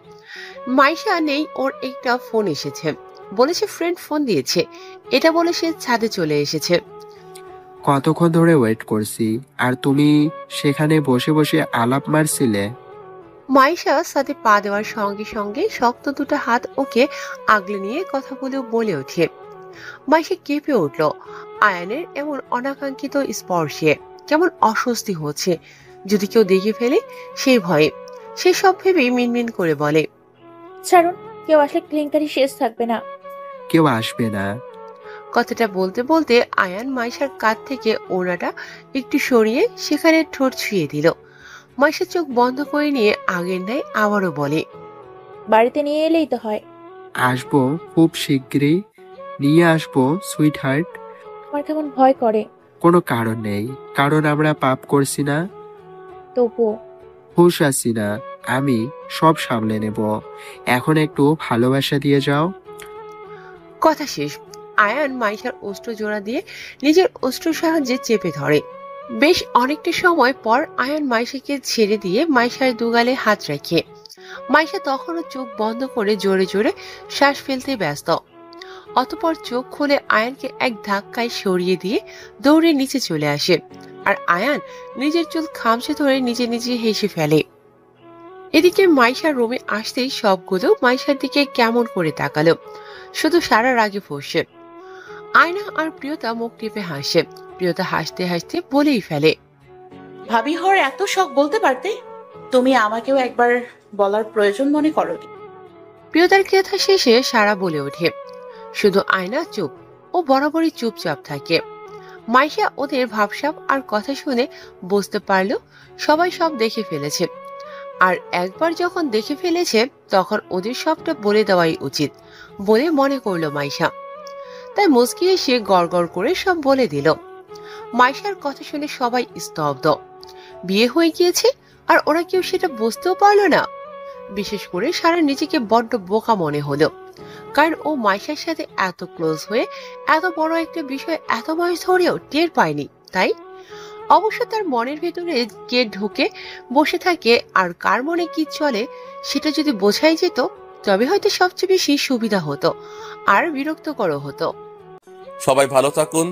মাইশা নেই, ওর একটা ফোন এসেছে, বলেছে ফ্রেন্ড ফোন দিয়েছে, এটা বলে সে ছাদে চলে এসেছে। কতক্ষণ ধরে ওয়েট করছি, আর তুমি সেখানে বসে বসে আলাপ মারছিলে। মাইশা সাথে পা দেওয়ার সঙ্গে সঙ্গে শক্ত দুটো হাত ওকে আগলে নিয়ে কথা বলে ওঠে। মাইশা কেঁপে উঠল আয়ানের এমন অনাকাঙ্ক্ষিত স্পর্শে। কেমন অস্বস্তি হচ্ছে, যদি কেউ দেখে ফেলে সেই ভয়ে। সে সব ভেবেই মিনমিন করে বলে, ছাড়ুন, কেউ আসলে কেলেঙ্কারি শেষ থাকবে না। কেউ আসবে না। কথাটা বলতে বলতে আয়ান মাইশার কাঁধ থেকে ওড়নাটা একটু সরিয়ে সেখানে ঠোঁট ছুঁয়ে দিল। মাইশা চোখ বন্ধ করে নিয়ে আগের ন্যায় আবারও বলে, বাড়িতে নিয়ে এলেই তো হয়। আসবো খুব শিগগিরই, নিয়ে আসবো সুইট হার্ট। আমার কেমন ভয় করে। কোনো কারণ নেই, কারণ আমরা পাপ করছি না। তবুও হুশ আছি না, আমি সব সামলে নেব। এখন একটু ভালোবাসা দিয়ে যাও। কথা শেষ। আয়ান মাইশার অস্ত্র জোড়া দিয়ে নিজের অস্ত্র সাহায্যে চেপে ধরে। বেশ অনেকটা সময় পর আয়ান মাইশাকে ছেড়ে দিয়ে মাইশার দুগালে হাত রাখে। মাইশা তখনও চোখ বন্ধ করে জোরে জোরে শ্বাস ফেলতে ব্যস্ত। অতঃপর চোখ খুলে আয়ানকে এক ধাক্কায় সরিয়ে দিয়ে দৌড়ে নিচে চলে আসে। আর আয়ান নিজের চুল খামচে ধরে নিজে নিজে হেসে ফেলে। এদিকে মাইশার রুমে আসতেই সবগুলো মাইশার দিকে কেমন করে তাকালো, শুধু সারা রাগে ফসে। আয়না আর প্রিয়তা মুখ টিপে হাসে। প্রিয়তা হাসতে হাসতে বলেই ফেলে, ভাবি হওয়ার এত শখ বলতে পারতে, তুমি আমাকেও একবার বলার প্রয়োজন মনে করো। প্রিয়তার কথা শেষে সারা বলে ওঠে। শুধু আয়না চুপ, ও বরাবরই চুপচাপ থাকে। মাইশা ওদের ভাবসাব আর কথা শুনে বুঝতে পারল সবাই সব দেখে ফেলেছে। আর একবার যখন দেখে ফেলেছে তখন ওদের সবটা বলে দেওয়াই উচিত বলে মনে করলো মাইশা। তাই মুচকি এসে গড়গড় করে সব বলে দিল। মাইশার কথা শুনে সবাই স্তব্ধ। বিয়ে হয়ে গিয়েছে আর ওরা কেউ সেটা বুঝতেও পারলো না। বিশেষ করে সারা নিজেকে বড্ড বোকা মনে হলো, কারণ ও মাইশার সাথে এত ক্লোজ হয়ে এত বড় একটা বিষয় এত মাস ধরেও টের পায়নি। তাই অবশ্য তার মনের ভেতরে কে ঢুকে বসে থাকে আর কার মনে কি চলে সেটা যদি বোঝাই যেত তবে হয়তো সবচেয়ে বেশি সুবিধা হতো আর বিরক্তকর হতো। সবাই ভালো থাকুন।